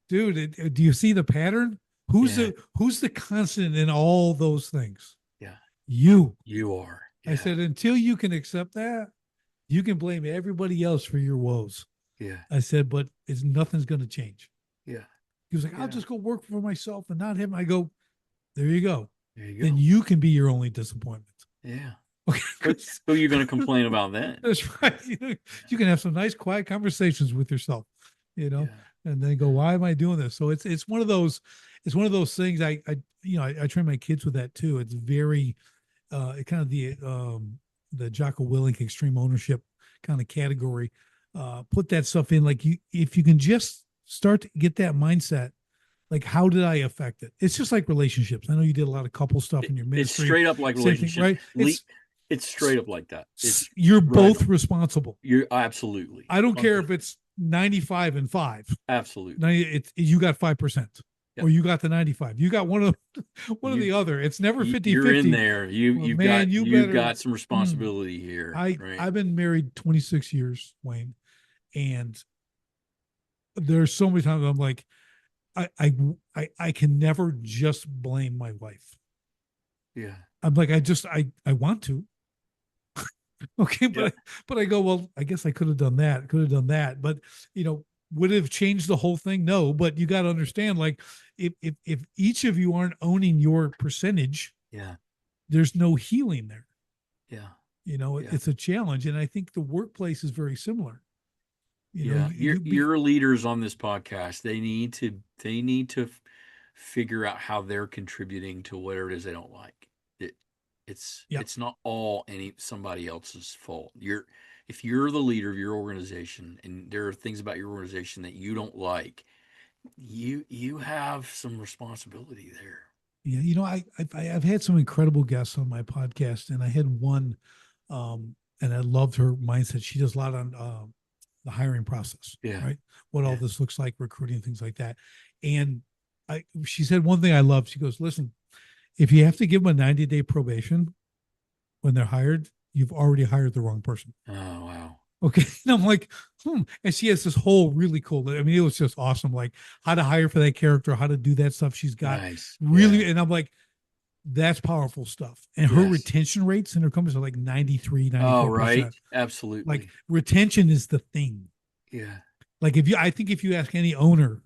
Speaker 2: dude. Do you see the pattern?
Speaker 1: Yeah.
Speaker 2: Who's the constant in all those things?
Speaker 1: Yeah.
Speaker 2: You.
Speaker 1: You are.
Speaker 2: I
Speaker 1: Yeah.
Speaker 2: said, until you can accept that, you can blame everybody else for your woes.
Speaker 1: Yeah.
Speaker 2: I said, but nothing's going to change.
Speaker 1: Yeah.
Speaker 2: He was like, I'll
Speaker 1: Yeah.
Speaker 2: just go work for myself and not him. I go, there you go.
Speaker 1: There you
Speaker 2: Then
Speaker 1: go.
Speaker 2: you can be your only disappointment.
Speaker 1: Yeah.
Speaker 2: Okay.
Speaker 1: Who are you going to complain about then?
Speaker 2: That's right. You can have some nice, quiet conversations with yourself, you know,
Speaker 1: Yeah.
Speaker 2: and then go,
Speaker 1: Yeah.
Speaker 2: why am I doing this? So it's one of those things. I train my kids with that too. It's very, it kind of the Jocko Willink extreme ownership kind of category. Put that stuff in, like if you can just start to get that mindset, like how did I affect it? It's just like relationships. I know you did a lot of couple stuff in your
Speaker 1: It's
Speaker 2: ministry.
Speaker 1: straight up like
Speaker 2: Same thing,
Speaker 1: relationships.
Speaker 2: right?
Speaker 1: It's straight up like that. It's
Speaker 2: You're
Speaker 1: right
Speaker 2: both
Speaker 1: on.
Speaker 2: responsible.
Speaker 1: You're absolutely
Speaker 2: I don't care if
Speaker 1: 100%.
Speaker 2: it's 95 and 5.
Speaker 1: Absolutely.
Speaker 2: 90, you got 5%, or
Speaker 1: Yep.
Speaker 2: you got the 95. You got one or
Speaker 1: You
Speaker 2: the other. It's never 50
Speaker 1: you're in
Speaker 2: 50.
Speaker 1: there.
Speaker 2: Well, man, you
Speaker 1: You've
Speaker 2: better.
Speaker 1: got some
Speaker 2: Mm,
Speaker 1: responsibility here,
Speaker 2: I
Speaker 1: right?
Speaker 2: I've been married 26 years, Wayne, and there's so many times I'm like, I can never just blame my wife.
Speaker 1: Yeah.
Speaker 2: I'm like, I want to. Okay,
Speaker 1: Yeah.
Speaker 2: but I go, well, I guess I could have done that, could have done that, but you know, would it have changed the whole thing? No, but you got to understand, like, if each of you aren't owning your percentage,
Speaker 1: Yeah.
Speaker 2: there's no healing there.
Speaker 1: Yeah. Yeah.
Speaker 2: It's a challenge, and I think the workplace is very similar.
Speaker 1: Yeah.
Speaker 2: You be
Speaker 1: Your leaders on this podcast, they need to figure out how they're contributing to whatever it is they don't like. It
Speaker 2: yeah,
Speaker 1: it's not all somebody else's fault. If you're the leader of your organization and there are things about your organization that you don't like, you have some responsibility there.
Speaker 2: yeah. I've had some incredible guests on my podcast, and I had one, and I loved her mindset. She does a lot on the hiring process,
Speaker 1: Yeah.
Speaker 2: right? What all
Speaker 1: Yeah.
Speaker 2: this looks like, recruiting, things like that. And she said one thing I love. She goes, listen, if you have to give them a 90-day probation when they're hired, you've already hired the wrong person.
Speaker 1: Oh, wow.
Speaker 2: Okay. And I'm like, And she has this whole really cool, I mean, it was just awesome. Like how to hire for that character, how to do that stuff. She's got
Speaker 1: Nice.
Speaker 2: really,
Speaker 1: Yeah.
Speaker 2: and I'm like, that's powerful stuff. And her
Speaker 1: Yes.
Speaker 2: retention rates in her companies are like 93,
Speaker 1: Oh,
Speaker 2: 94%.
Speaker 1: right.
Speaker 2: Like
Speaker 1: Absolutely.
Speaker 2: retention is the thing.
Speaker 1: Yeah.
Speaker 2: Like I think if you ask any owner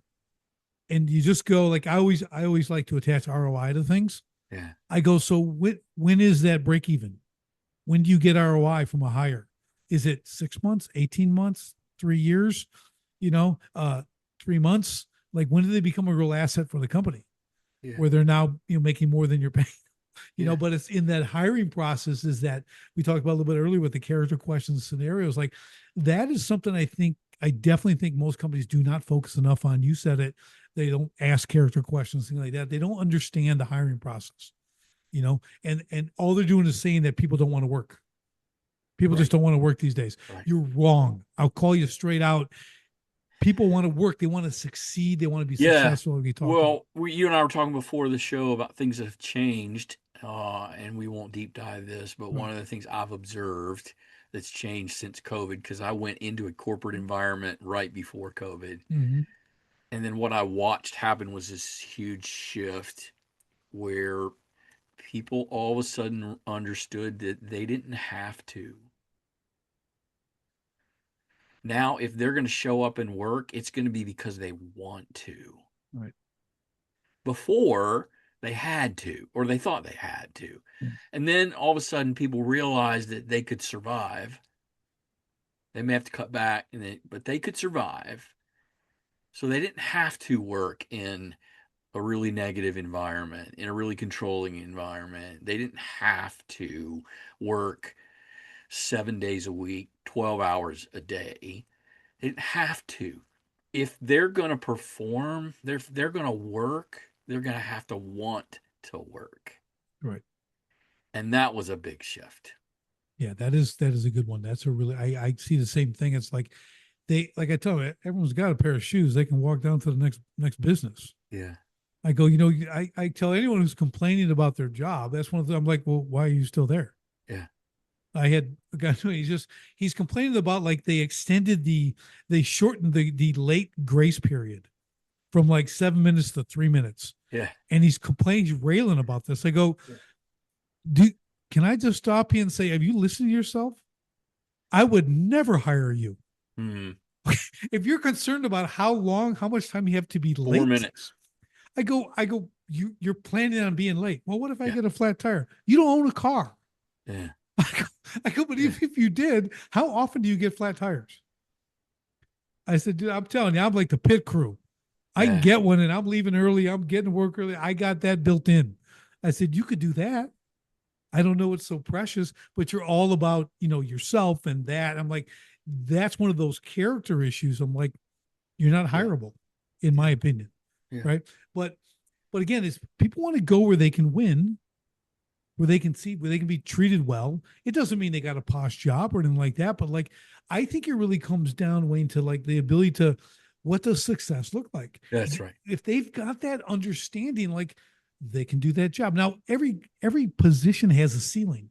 Speaker 2: and you just go, like, I always like to attach ROI to things.
Speaker 1: Yeah.
Speaker 2: I go, so when is that break even? When do you get ROI from a hire? Is it 6 months, 18 months, 3 years, 3 months? Like when do they become a real asset for the company
Speaker 1: Yeah.
Speaker 2: where they're now, making more than you're paying?
Speaker 1: Yeah.
Speaker 2: But it's in that hiring process is that we talked about a little bit earlier with the character questions scenarios. Like that is something I definitely think most companies do not focus enough on. You said it. They don't ask character questions, things like that. They don't understand the hiring process, and all they're doing is saying that people don't want to work. People
Speaker 1: Right.
Speaker 2: just don't want to work these days.
Speaker 1: Right.
Speaker 2: You're wrong. I'll call you straight out. People want to work. They want to succeed. They want to be
Speaker 1: Yeah.
Speaker 2: successful. We talked about.
Speaker 1: Well, you and I were talking before the show about things that have changed, and we won't deep dive this, but one
Speaker 2: Right.
Speaker 1: of the things I've observed that's changed since COVID, because I went into a corporate environment right before COVID,
Speaker 2: Mm-hmm.
Speaker 1: and then what I watched happen was this huge shift where people all of a sudden understood that they didn't have to. Now, if they're going to show up and work, it's going to be because they want to.
Speaker 2: Right.
Speaker 1: Before, they had to, or they thought they had to.
Speaker 2: Yeah.
Speaker 1: And then all of a sudden, people realized that they could survive. They may have to cut back, but they could survive. So they didn't have to work in a really negative environment, in a really controlling environment. They didn't have to work 7 days a week, 12 hours a day. They didn't have to. If they're going to perform, they're going to work, they're going to have to want to work.
Speaker 2: Right.
Speaker 1: And that was a big shift.
Speaker 2: Yeah, that is a good one. That's a really I see the same thing. It's like like I tell you, everyone's got a pair of shoes. They can walk down to the next business.
Speaker 1: Yeah.
Speaker 2: I go, I tell anyone who's complaining about their job, that's one of the, I'm like, well, why are you still there?
Speaker 1: Yeah.
Speaker 2: I had a guy, he's complaining about like they shortened the late grace period from like 7 minutes to 3 minutes.
Speaker 1: Yeah.
Speaker 2: And he's complaining, he's railing about this. I go,
Speaker 1: Yeah.
Speaker 2: do, can I just stop you and say, have you listened to yourself? I would never hire you.
Speaker 1: Hmm.
Speaker 2: If you're concerned about how much time you have to be
Speaker 1: 4 minutes.
Speaker 2: late, you're planning on being late. Well, what if I
Speaker 1: Yeah.
Speaker 2: get a flat tire? You don't own a car.
Speaker 1: Yeah.
Speaker 2: But
Speaker 1: Yeah.
Speaker 2: if you did, how often do you get flat tires? I said, dude, I'm telling you, I'm like the pit crew. I can
Speaker 1: Yeah.
Speaker 2: get one and I'm leaving early. I'm getting to work early. I got that built in. I said, you could do that. I don't know what's so precious, but you're all about, yourself and that. I'm like, that's one of those character issues. I'm like, you're not
Speaker 1: Yeah.
Speaker 2: hireable, in my
Speaker 1: Yeah.
Speaker 2: opinion.
Speaker 1: Yeah.
Speaker 2: Right. But again, it's people want to go where they can win, where they can be treated well. It doesn't mean they got a posh job or anything like that, but like I think it really comes down, Wayne, to like the ability to what does success look like?
Speaker 1: That's right.
Speaker 2: If they've got that understanding, like they can do that job. Now, every position has a ceiling, right?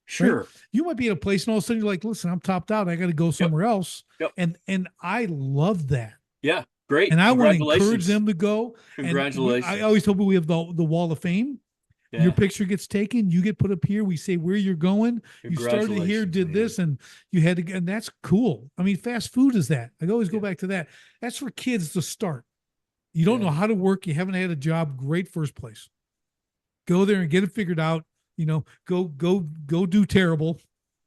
Speaker 1: Sure.
Speaker 2: You might be at a place and all of a sudden you're like, listen, I'm topped out. I got to go
Speaker 1: Yep.
Speaker 2: somewhere else.
Speaker 1: Yep.
Speaker 2: And I love that.
Speaker 1: Yeah. Great.
Speaker 2: And I want to encourage
Speaker 1: Congratulations.
Speaker 2: them to go. And I
Speaker 1: Congratulations.
Speaker 2: always tell people we have the wall of fame. Your
Speaker 1: Yeah.
Speaker 2: picture gets taken, you get put up here. We say where you're going. You started here,
Speaker 1: Congratulations,
Speaker 2: did
Speaker 1: man.
Speaker 2: this, and you had to, and that's cool. I mean, fast food is that. I always go
Speaker 1: Yeah.
Speaker 2: back to that. That's for kids to start. You don't know
Speaker 1: Yeah.
Speaker 2: how to work, you haven't had a job, great first place. Go there and get it figured out. Go do terrible.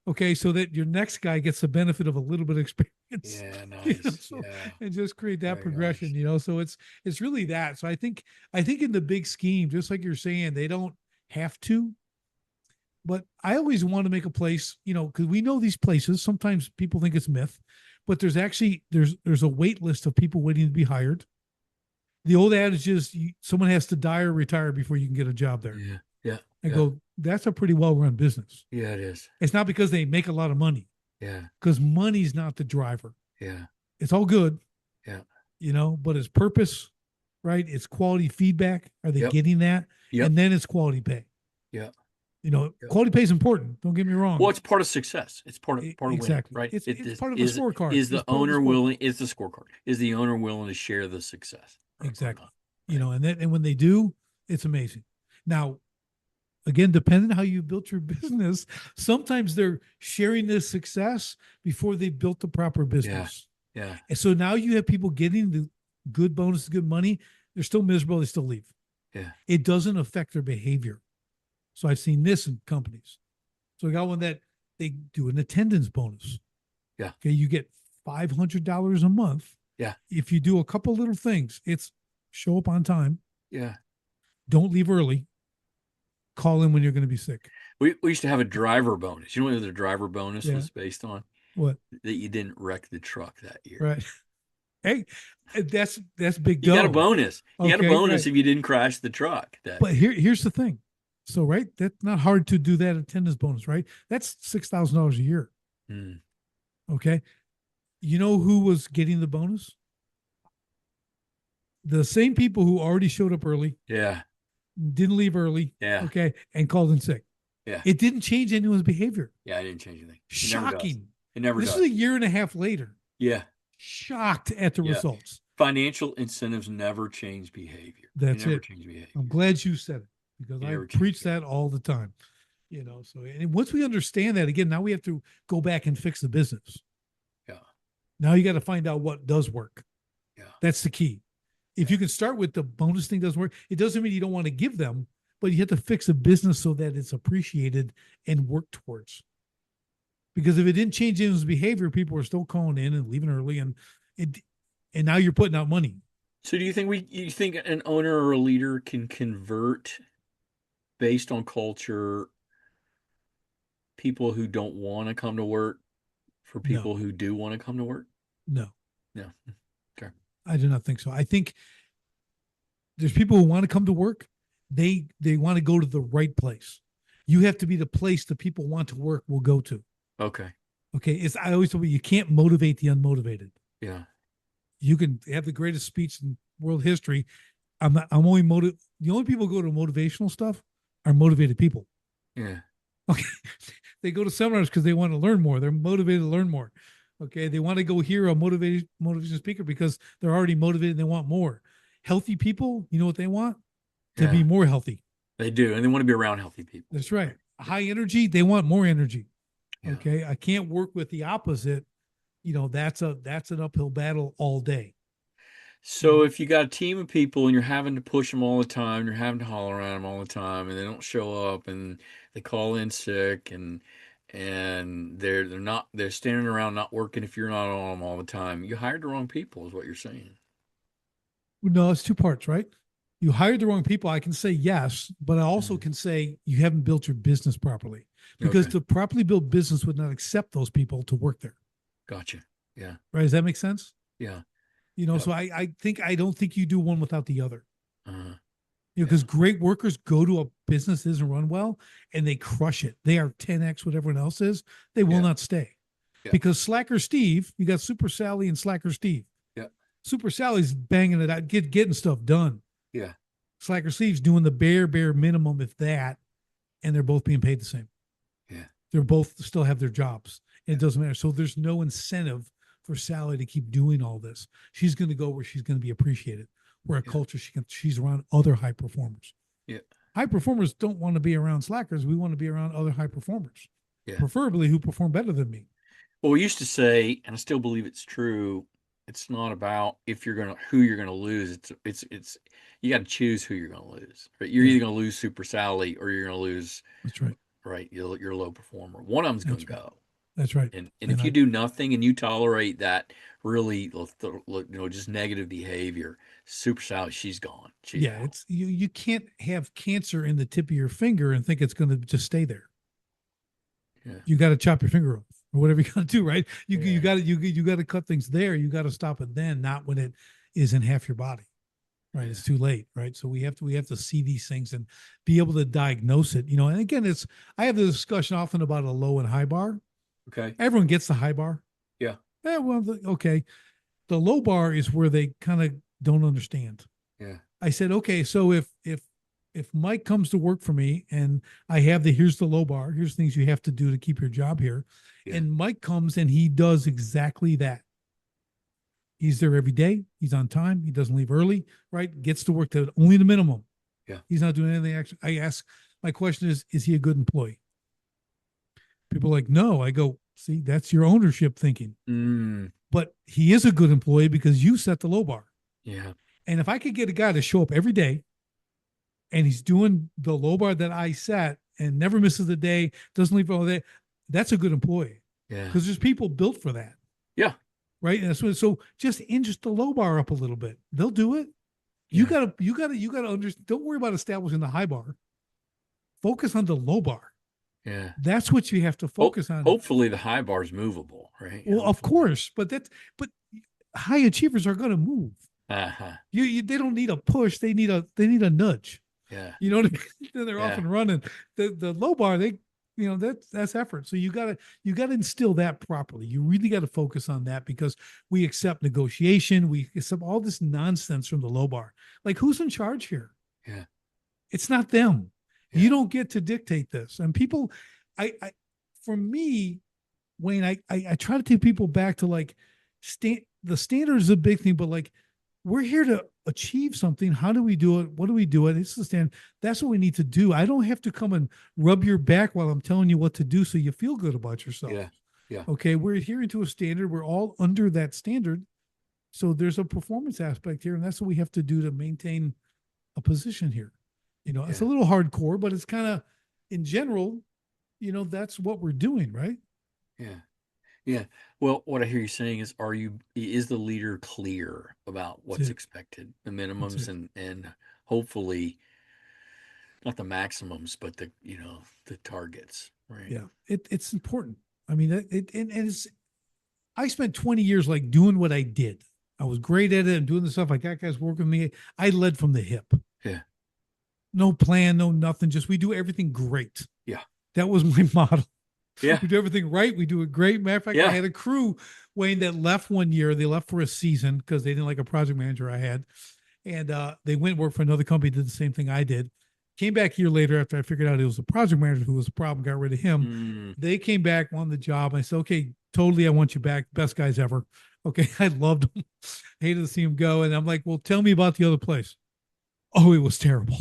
Speaker 2: Okay, so that your next guy gets the benefit of a little bit of experience.
Speaker 1: Yeah. Nice.
Speaker 2: So
Speaker 1: Yeah.
Speaker 2: and just create that
Speaker 1: Very
Speaker 2: progression.
Speaker 1: nice.
Speaker 2: So it's really that. So I think in the big scheme, just like you're saying, they don't have to. But I always want to make a place, because we know these places. Sometimes people think it's myth, but there's a wait list of people waiting to be hired. The old adage is someone has to die or retire before you can get a job there.
Speaker 1: Yeah. Yeah.
Speaker 2: I
Speaker 1: Yeah.
Speaker 2: go, that's a pretty well run business.
Speaker 1: Yeah. It is.
Speaker 2: It's not because they make a lot of money,
Speaker 1: Yeah.
Speaker 2: because money's not the driver.
Speaker 1: Yeah.
Speaker 2: It's all good,
Speaker 1: Yeah.
Speaker 2: but it's purpose, right? It's quality feedback. Are they
Speaker 1: Yep.
Speaker 2: getting that?
Speaker 1: Yep.
Speaker 2: And then it's quality pay.
Speaker 1: Yeah. Yep.
Speaker 2: Quality pay is important. Don't get me wrong.
Speaker 1: Well, it's part of success. It's part of
Speaker 2: Exactly.
Speaker 1: winning, right?
Speaker 2: It's part of the scorecard.
Speaker 1: Is
Speaker 2: It's
Speaker 1: the
Speaker 2: part of the
Speaker 1: owner
Speaker 2: scorecard.
Speaker 1: willing? Is the scorecard? Is the owner willing to share the success?
Speaker 2: Exactly.
Speaker 1: Right.
Speaker 2: And when they do, it's amazing. Now, again, depending on how you built your business, sometimes they're sharing this success before they built the proper business.
Speaker 1: Yeah.
Speaker 2: And so now you have people getting the good bonus, good money. They're still miserable. They still leave.
Speaker 1: Yeah.
Speaker 2: It doesn't affect their behavior. So I've seen this in companies. So I got one that they do an attendance bonus.
Speaker 1: Yeah.
Speaker 2: Okay. You get $500 a month.
Speaker 1: Yeah.
Speaker 2: If you do a couple little things, it's show up on time.
Speaker 1: Yeah.
Speaker 2: Don't leave early. Call in when you're going to be sick.
Speaker 1: We used to have a driver bonus. You know what the driver bonus was based on?
Speaker 2: What?
Speaker 1: That you didn't wreck the truck that year.
Speaker 2: Right. Hey, that's big
Speaker 1: You
Speaker 2: dough.
Speaker 1: got a bonus. You got a bonus
Speaker 2: right.
Speaker 1: if you didn't crash the truck.
Speaker 2: But here's the thing. So, right, that's not hard to do that attendance bonus, right? That's $6,000 a year. Okay. You know who was getting the bonus? The same people who already showed up early.
Speaker 1: Yeah.
Speaker 2: Didn't leave early.
Speaker 1: Yeah.
Speaker 2: Okay. And called in sick.
Speaker 1: Yeah.
Speaker 2: It didn't change anyone's behavior.
Speaker 1: Yeah, I didn't change anything.
Speaker 2: Shocking.
Speaker 1: It never does.
Speaker 2: This is a year and a half later.
Speaker 1: Yeah.
Speaker 2: Shocked at the results.
Speaker 1: Financial incentives never change behavior.
Speaker 2: That's
Speaker 1: never
Speaker 2: it.
Speaker 1: Change behavior.
Speaker 2: I'm glad you said it because I preach that all the time. So and once we understand that, again, now we have to go back and fix the business.
Speaker 1: Yeah.
Speaker 2: Now you got to find out what does work.
Speaker 1: Yeah.
Speaker 2: That's the key. If you can start with the bonus thing doesn't work, it doesn't mean you don't want to give them, but you have to fix a business so that it's appreciated and work towards. Because if it didn't change anyone's behavior, people are still calling in and leaving early, and now you're putting out money.
Speaker 1: So do you think an owner or a leader can convert based on culture people who don't want to come to work for people who do want to come to work?
Speaker 2: No.
Speaker 1: Okay.
Speaker 2: I do not think so. I think there's people who want to come to work. They want to go to the right place. You have to be the place the people want to work will go to.
Speaker 1: Okay.
Speaker 2: I always tell you, you can't motivate the unmotivated.
Speaker 1: Yeah.
Speaker 2: You can have the greatest speech in world history. I'm only the only people who go to motivational stuff are motivated people.
Speaker 1: Yeah.
Speaker 2: Okay. They go to seminars because they want to learn more. They're motivated to learn more. Okay. They want to go hear a motivation speaker because they're already motivated and they want more. Healthy people, you know what they want? To be
Speaker 1: Yeah.
Speaker 2: more healthy.
Speaker 1: They do. And they want to be around healthy people.
Speaker 2: That's right.
Speaker 1: Right.
Speaker 2: High energy, they want more energy.
Speaker 1: Yeah.
Speaker 2: Okay. I can't work with the opposite. That's an uphill battle all day. You
Speaker 1: So
Speaker 2: know,
Speaker 1: if you got a team of people and you're having to push them all the time, you're having to holler at them all the time, and they don't show up, and they call in sick, and they're standing around not working if you're not on them all the time. You hired the wrong people, is what you're saying.
Speaker 2: no, it's two parts, right? You hired the wrong people. I can say yes, but I also
Speaker 1: Mhm.
Speaker 2: can say you haven't built your business properly because
Speaker 1: Okay,
Speaker 2: to properly build business would not accept those people to work there.
Speaker 1: gotcha. Yeah,
Speaker 2: Right? Does that make sense?
Speaker 1: yeah,
Speaker 2: So
Speaker 1: yep.
Speaker 2: I don't think you do one without the other.
Speaker 1: Uh,
Speaker 2: Because
Speaker 1: yeah,
Speaker 2: great workers go to a business that doesn't run well and they crush it. They are 10x what everyone else is. They will
Speaker 1: yeah,
Speaker 2: not stay.
Speaker 1: yeah,
Speaker 2: Because Slacker Steve, you got Super Sally and Slacker Steve.
Speaker 1: yeah,
Speaker 2: Super Sally's banging it out, getting stuff done.
Speaker 1: yeah,
Speaker 2: Slacker Steve's doing the bare minimum, if that, and they're both being paid the same.
Speaker 1: yeah,
Speaker 2: They're both still have their jobs. And
Speaker 1: yeah,
Speaker 2: it doesn't matter. So there's no incentive for Sally to keep doing all this. She's going to go where she's going to be appreciated, where a
Speaker 1: yeah,
Speaker 2: culture she's around other high performers.
Speaker 1: yeah,
Speaker 2: High performers don't want to be around slackers. We want to be around other high performers,
Speaker 1: yeah.
Speaker 2: preferably who perform better than me.
Speaker 1: Well, we used to say, and I still believe it's true. It's not about if you're gonna who you're gonna lose. It's you got to choose who you're gonna lose. Right? You're
Speaker 2: Yeah,
Speaker 1: either gonna lose Super Sally or you're gonna lose
Speaker 2: that's right.
Speaker 1: right. You're a low performer. One of them's gonna
Speaker 2: That's right.
Speaker 1: go.
Speaker 2: That's right.
Speaker 1: And
Speaker 2: And
Speaker 1: if you
Speaker 2: I,
Speaker 1: do nothing and you tolerate that really just negative behavior, Super Sally, she's gone. She's
Speaker 2: yeah,
Speaker 1: out.
Speaker 2: it's you can't have cancer in the tip of your finger and think it's going to just stay there.
Speaker 1: Yeah.
Speaker 2: You got to chop your finger off or whatever you got to do, right? You
Speaker 1: Yeah.
Speaker 2: got to you got to cut things there. You got to stop it then, not when it is in half your body. Right,
Speaker 1: Yeah.
Speaker 2: it's too late. Right, so we have to see these things and be able to diagnose it. And again, it's I have the discussion often about a low and high bar.
Speaker 1: Okay.
Speaker 2: Everyone gets the high bar.
Speaker 1: Yeah.
Speaker 2: Yeah, well, okay. The low bar is where they kind of don't understand.
Speaker 1: Yeah.
Speaker 2: I said, okay, so if Mike comes to work for me and I have here's the low bar, here's things you have to do to keep your job here,
Speaker 1: Yeah.
Speaker 2: and Mike comes and he does exactly that. He's there every day. He's on time. He doesn't leave early. Right? Gets to work to only the minimum.
Speaker 1: Yeah.
Speaker 2: He's not doing anything extra. I ask. My question is he a good employee? People are like, no. I go, see, that's your ownership thinking.
Speaker 1: Mm.
Speaker 2: But he is a good employee because you set the low bar.
Speaker 1: Yeah.
Speaker 2: And if I could get a guy to show up every day and he's doing the low bar that I set and never misses a day, doesn't leave all day, that's a good employee.
Speaker 1: Yeah.
Speaker 2: Because there's people built for that.
Speaker 1: Yeah.
Speaker 2: Right. And so just inch the low bar up a little bit. They'll do it.
Speaker 1: Yeah.
Speaker 2: You gotta understand. Don't worry about establishing the high bar. Focus on the low bar.
Speaker 1: Yeah.
Speaker 2: That's what you have to focus on.
Speaker 1: Hopefully the high bar is movable, right?
Speaker 2: Well, of
Speaker 1: Hopefully.
Speaker 2: course, but high achievers are going to move.
Speaker 1: Uh-huh.
Speaker 2: They don't need a push. They need a nudge.
Speaker 1: Yeah.
Speaker 2: You know what I mean? Then they're off
Speaker 1: Yeah.
Speaker 2: and running. The low bar, that's effort. So you gotta instill that properly. You really got to focus on that because we accept negotiation. We accept all this nonsense from the low bar. Like who's in charge here?
Speaker 1: Yeah.
Speaker 2: It's not them.
Speaker 1: Yeah.
Speaker 2: You don't get to dictate this. And people, for me, Wayne, I try to take people back to like the standard is a big thing, but like we're here to achieve something. How do we do it? What do we do it? It's the standard. That's what we need to do. I don't have to come and rub your back while I'm telling you what to do so you feel good about yourself.
Speaker 1: Yeah. Yeah.
Speaker 2: Okay. We're adhering to a standard. We're all under that standard. So there's a performance aspect here, and that's what we have to do to maintain a position here. It's a
Speaker 1: Yeah.
Speaker 2: little hardcore, but it's kind of in general, that's what we're doing, right?
Speaker 1: Yeah. Yeah. Well, what I hear you saying is the leader clear about
Speaker 2: That's
Speaker 1: what's
Speaker 2: it.
Speaker 1: expected, the
Speaker 2: That's
Speaker 1: minimums
Speaker 2: it.
Speaker 1: and hopefully not the maximums, but the targets, right?
Speaker 2: Yeah. It's important. I mean, and it's, I spent 20 years like doing what I did. I was great at it and doing the stuff. I got guys working with me. I led from the hip.
Speaker 1: Yeah.
Speaker 2: No plan, no nothing. Just we do everything great.
Speaker 1: Yeah.
Speaker 2: That was my model.
Speaker 1: Yeah.
Speaker 2: We do everything right. We do it great. Matter of fact, I
Speaker 1: Yeah.
Speaker 2: had a crew, Wayne, that left one year. They left for a season because they didn't like a project manager I had. And they went and worked for another company, did the same thing I did. Came back a year later after I figured out it was a project manager who was a problem, got rid of him.
Speaker 1: Mm,
Speaker 2: They came back, won the job. I said, okay, totally, I want you back. Best guys ever. Okay, I loved him. Hated to see him go. And I'm like, well, tell me about the other place. Oh, it was terrible.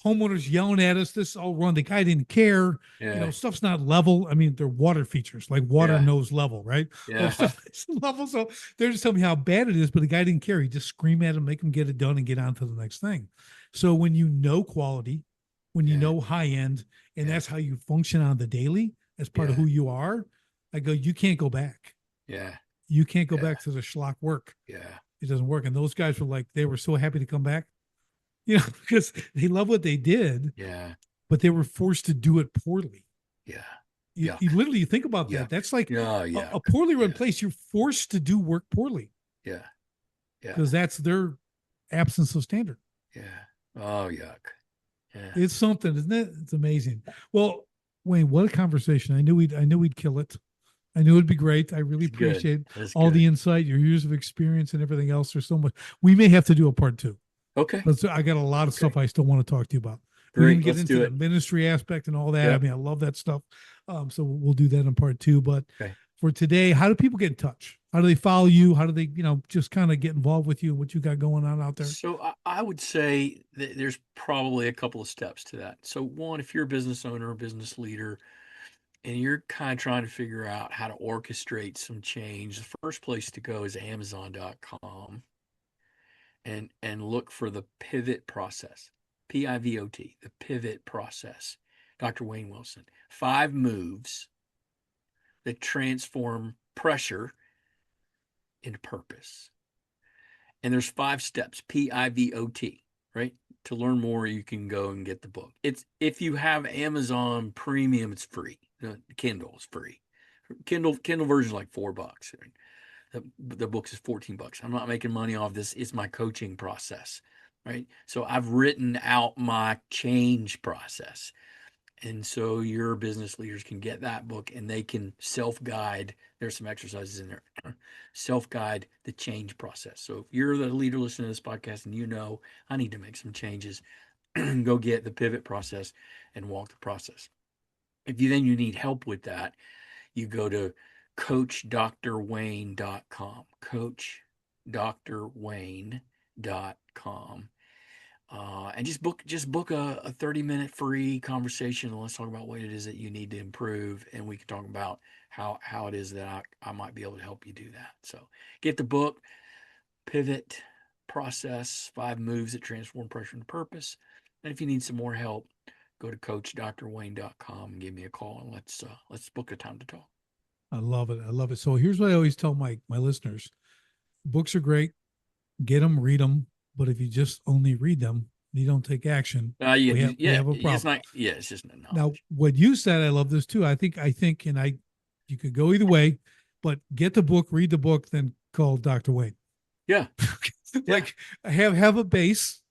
Speaker 2: Homeowners yelling at us. This all run. The guy didn't care.
Speaker 1: yeah.
Speaker 2: Stuff's not level. I mean, they're water features, like water
Speaker 1: Yeah.
Speaker 2: knows level, right? Well,
Speaker 1: Yeah.
Speaker 2: stuff is level. So they're just telling me how bad it is, but the guy didn't care. He just scream at him, make him get it done, and get on to the next thing. So when you know quality, when you
Speaker 1: Yeah.
Speaker 2: know high end, and
Speaker 1: Yeah.
Speaker 2: that's how you function on the daily as part of
Speaker 1: Yeah.
Speaker 2: who you are, I go, you can't go back.
Speaker 1: Yeah.
Speaker 2: You can't go
Speaker 1: Yeah.
Speaker 2: back to the schlock work.
Speaker 1: Yeah.
Speaker 2: It doesn't work. And those guys were like, they were so happy to come back, because they love what they did,
Speaker 1: Yeah.
Speaker 2: but they were forced to do it poorly.
Speaker 1: Yeah.
Speaker 2: You
Speaker 1: Yuck.
Speaker 2: literally think about that.
Speaker 1: Yuck.
Speaker 2: That's like
Speaker 1: Yeah.
Speaker 2: a
Speaker 1: Yuck.
Speaker 2: poorly run
Speaker 1: Yeah.
Speaker 2: place. You're forced to do work poorly
Speaker 1: Yeah. Yeah.
Speaker 2: because that's their absence of standard.
Speaker 1: Yeah. Oh, yuck. Yeah.
Speaker 2: It's something, isn't it? It's amazing. Well, Wayne, what a conversation. I knew we'd kill it. I knew it'd be great. I really
Speaker 1: It's good.
Speaker 2: appreciate
Speaker 1: That's
Speaker 2: all
Speaker 1: good.
Speaker 2: the insight, your years of experience, and everything else. There's so much. We may have to do a part two.
Speaker 1: Okay.
Speaker 2: But I got a lot of
Speaker 1: Okay.
Speaker 2: stuff I still want to talk to you about. We can
Speaker 1: Great.
Speaker 2: get
Speaker 1: Let's
Speaker 2: into
Speaker 1: do
Speaker 2: the
Speaker 1: it.
Speaker 2: ministry aspect and all that. I
Speaker 1: Yep.
Speaker 2: mean, I love that stuff. So we'll do that in part two. But
Speaker 1: Okay.
Speaker 2: for today, how do people get in touch? How do they follow you? How do they, just kind of get involved with you and what you got going on out there?
Speaker 1: So I would say that there's probably a couple of steps to that. So one, if you're a business owner or business leader and you're kind of trying to figure out how to orchestrate some change, the first place to go is Amazon.com and look for the pivot process. PIVOT, the pivot process. Dr. Wayne Wilson. 5 moves that transform pressure into purpose. And there's 5 steps, PIVOT, right? To learn more, you can go and get the book. It's if you have Amazon Premium, it's free. Kindle is free. Kindle version is like $4. The book is $14. I'm not making money off this. It's my coaching process, right? So I've written out my change process. And so your business leaders can get that book and they can self-guide. There's some exercises in there. Self-guide the change process. So if you're the leader listening to this podcast and I need to make some changes, go get the pivot process and walk the process. If you need help with that, you go to coachdrwayne.com. Coachdrwayne.com. And just book a 30-minute free conversation and let's talk about what it is that you need to improve, and we can talk about how it is that I might be able to help you do that. So get the book, Pivot Process, 5 moves that transform pressure into purpose. And if you need some more help, go to coachdrwayne.com and give me a call, and let's book a time to talk.
Speaker 2: I love it. I love it. So here's what I always tell my listeners: books are great. Get them, read them. But if you just only read them, you don't take action. We have a problem.
Speaker 1: It's just not
Speaker 2: Now,
Speaker 1: knowledge.
Speaker 2: what you said, I love this too. I think, you could go either way, but get the book, read the book, then call Dr. Wayne.
Speaker 1: Yeah.
Speaker 2: Like have a base,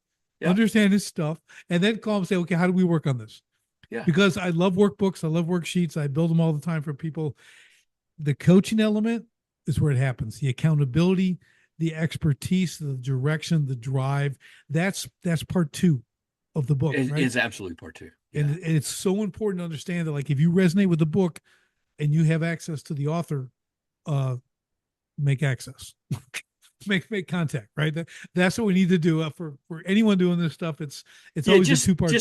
Speaker 2: understand his stuff, and then call him and say, okay, how do we work on this?
Speaker 1: Yeah.
Speaker 2: Because I love workbooks, I love worksheets, I build them all the time for people. The coaching element is where it happens. The accountability, the expertise, the direction, the drive. That's part 2 of the book. Right?
Speaker 1: It's absolutely part 2. Yeah.
Speaker 2: And it's so important to understand that, like, if you resonate with the book and you have access to the author, make access. make contact, right? That's what we need to do for anyone doing this stuff. It's always a 2-part thing.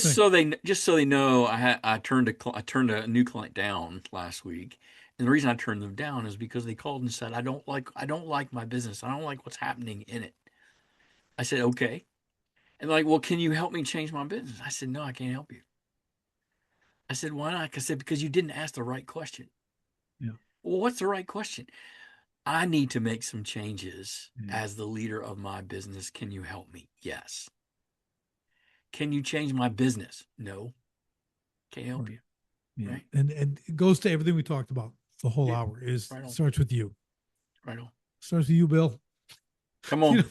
Speaker 1: Just so they know, I turned a new client down last week, and the reason I turned them down is because they called and said, I don't like my business. I don't like what's happening in it. I said, okay. And they're like, well, can you help me change my business? I said, no, I can't help you. I said, why not? I said, because you didn't ask the right question.
Speaker 2: Yeah.
Speaker 1: Well, what's the right question? I need to make some changes as the leader of my business. Can you help me? Yes. Can you change my business? No. Can't help you.
Speaker 2: Yeah.
Speaker 1: Right.
Speaker 2: And it goes to everything we talked about the whole hour starts with you.
Speaker 1: Right on.
Speaker 2: Starts with you, Bill.
Speaker 1: Come on.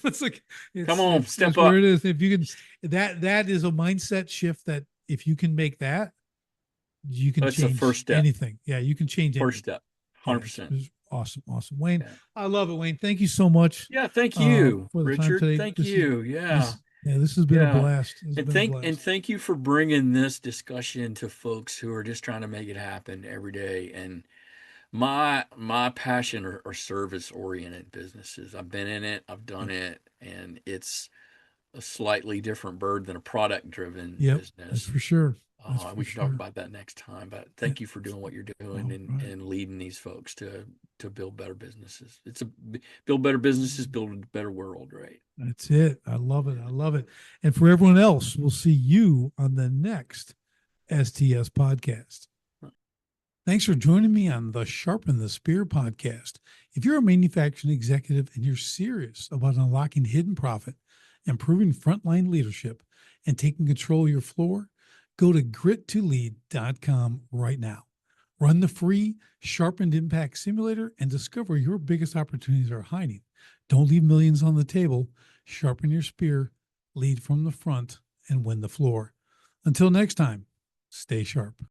Speaker 1: Come on, step up.
Speaker 2: Where it is. If you can, that is a mindset shift that if you can make that, you can change
Speaker 1: the first step.
Speaker 2: Anything. Yeah, you can change
Speaker 1: First
Speaker 2: anything.
Speaker 1: step. 100%.
Speaker 2: Awesome. Awesome. Wayne,
Speaker 1: Yeah.
Speaker 2: I love it, Wayne. Thank you so much
Speaker 1: Yeah, thank you,
Speaker 2: for the time
Speaker 1: Richard.
Speaker 2: today.
Speaker 1: Thank you. Yeah.
Speaker 2: This has been a
Speaker 1: Yeah.
Speaker 2: blast. This has
Speaker 1: And
Speaker 2: been a blast.
Speaker 1: thank you for bringing this discussion to folks who are just trying to make it happen every day. And my passion are service oriented businesses. I've been in it, I've done
Speaker 2: Yep.
Speaker 1: it, and it's a slightly different bird than a product driven
Speaker 2: Yep. That's
Speaker 1: business.
Speaker 2: for sure. That's for
Speaker 1: We can talk
Speaker 2: sure.
Speaker 1: about that next time, but
Speaker 2: Yeah.
Speaker 1: thank you for doing what you're doing
Speaker 2: All right.
Speaker 1: and leading these folks to build better businesses. Build better businesses, build a better world, right?
Speaker 2: That's it. I love it. I love it. And for everyone else, we'll see you on the next STS podcast. Thanks for joining me on the Sharpen the Spear podcast. If you're a manufacturing executive and you're serious about unlocking hidden profit, improving frontline leadership, and taking control of your floor, go to grit2lead.com right now. Run the free Sharpened Impact Simulator and discover your biggest opportunities are hiding. Don't leave millions on the table. Sharpen your spear, lead from the front, and win the floor. Until next time, stay sharp.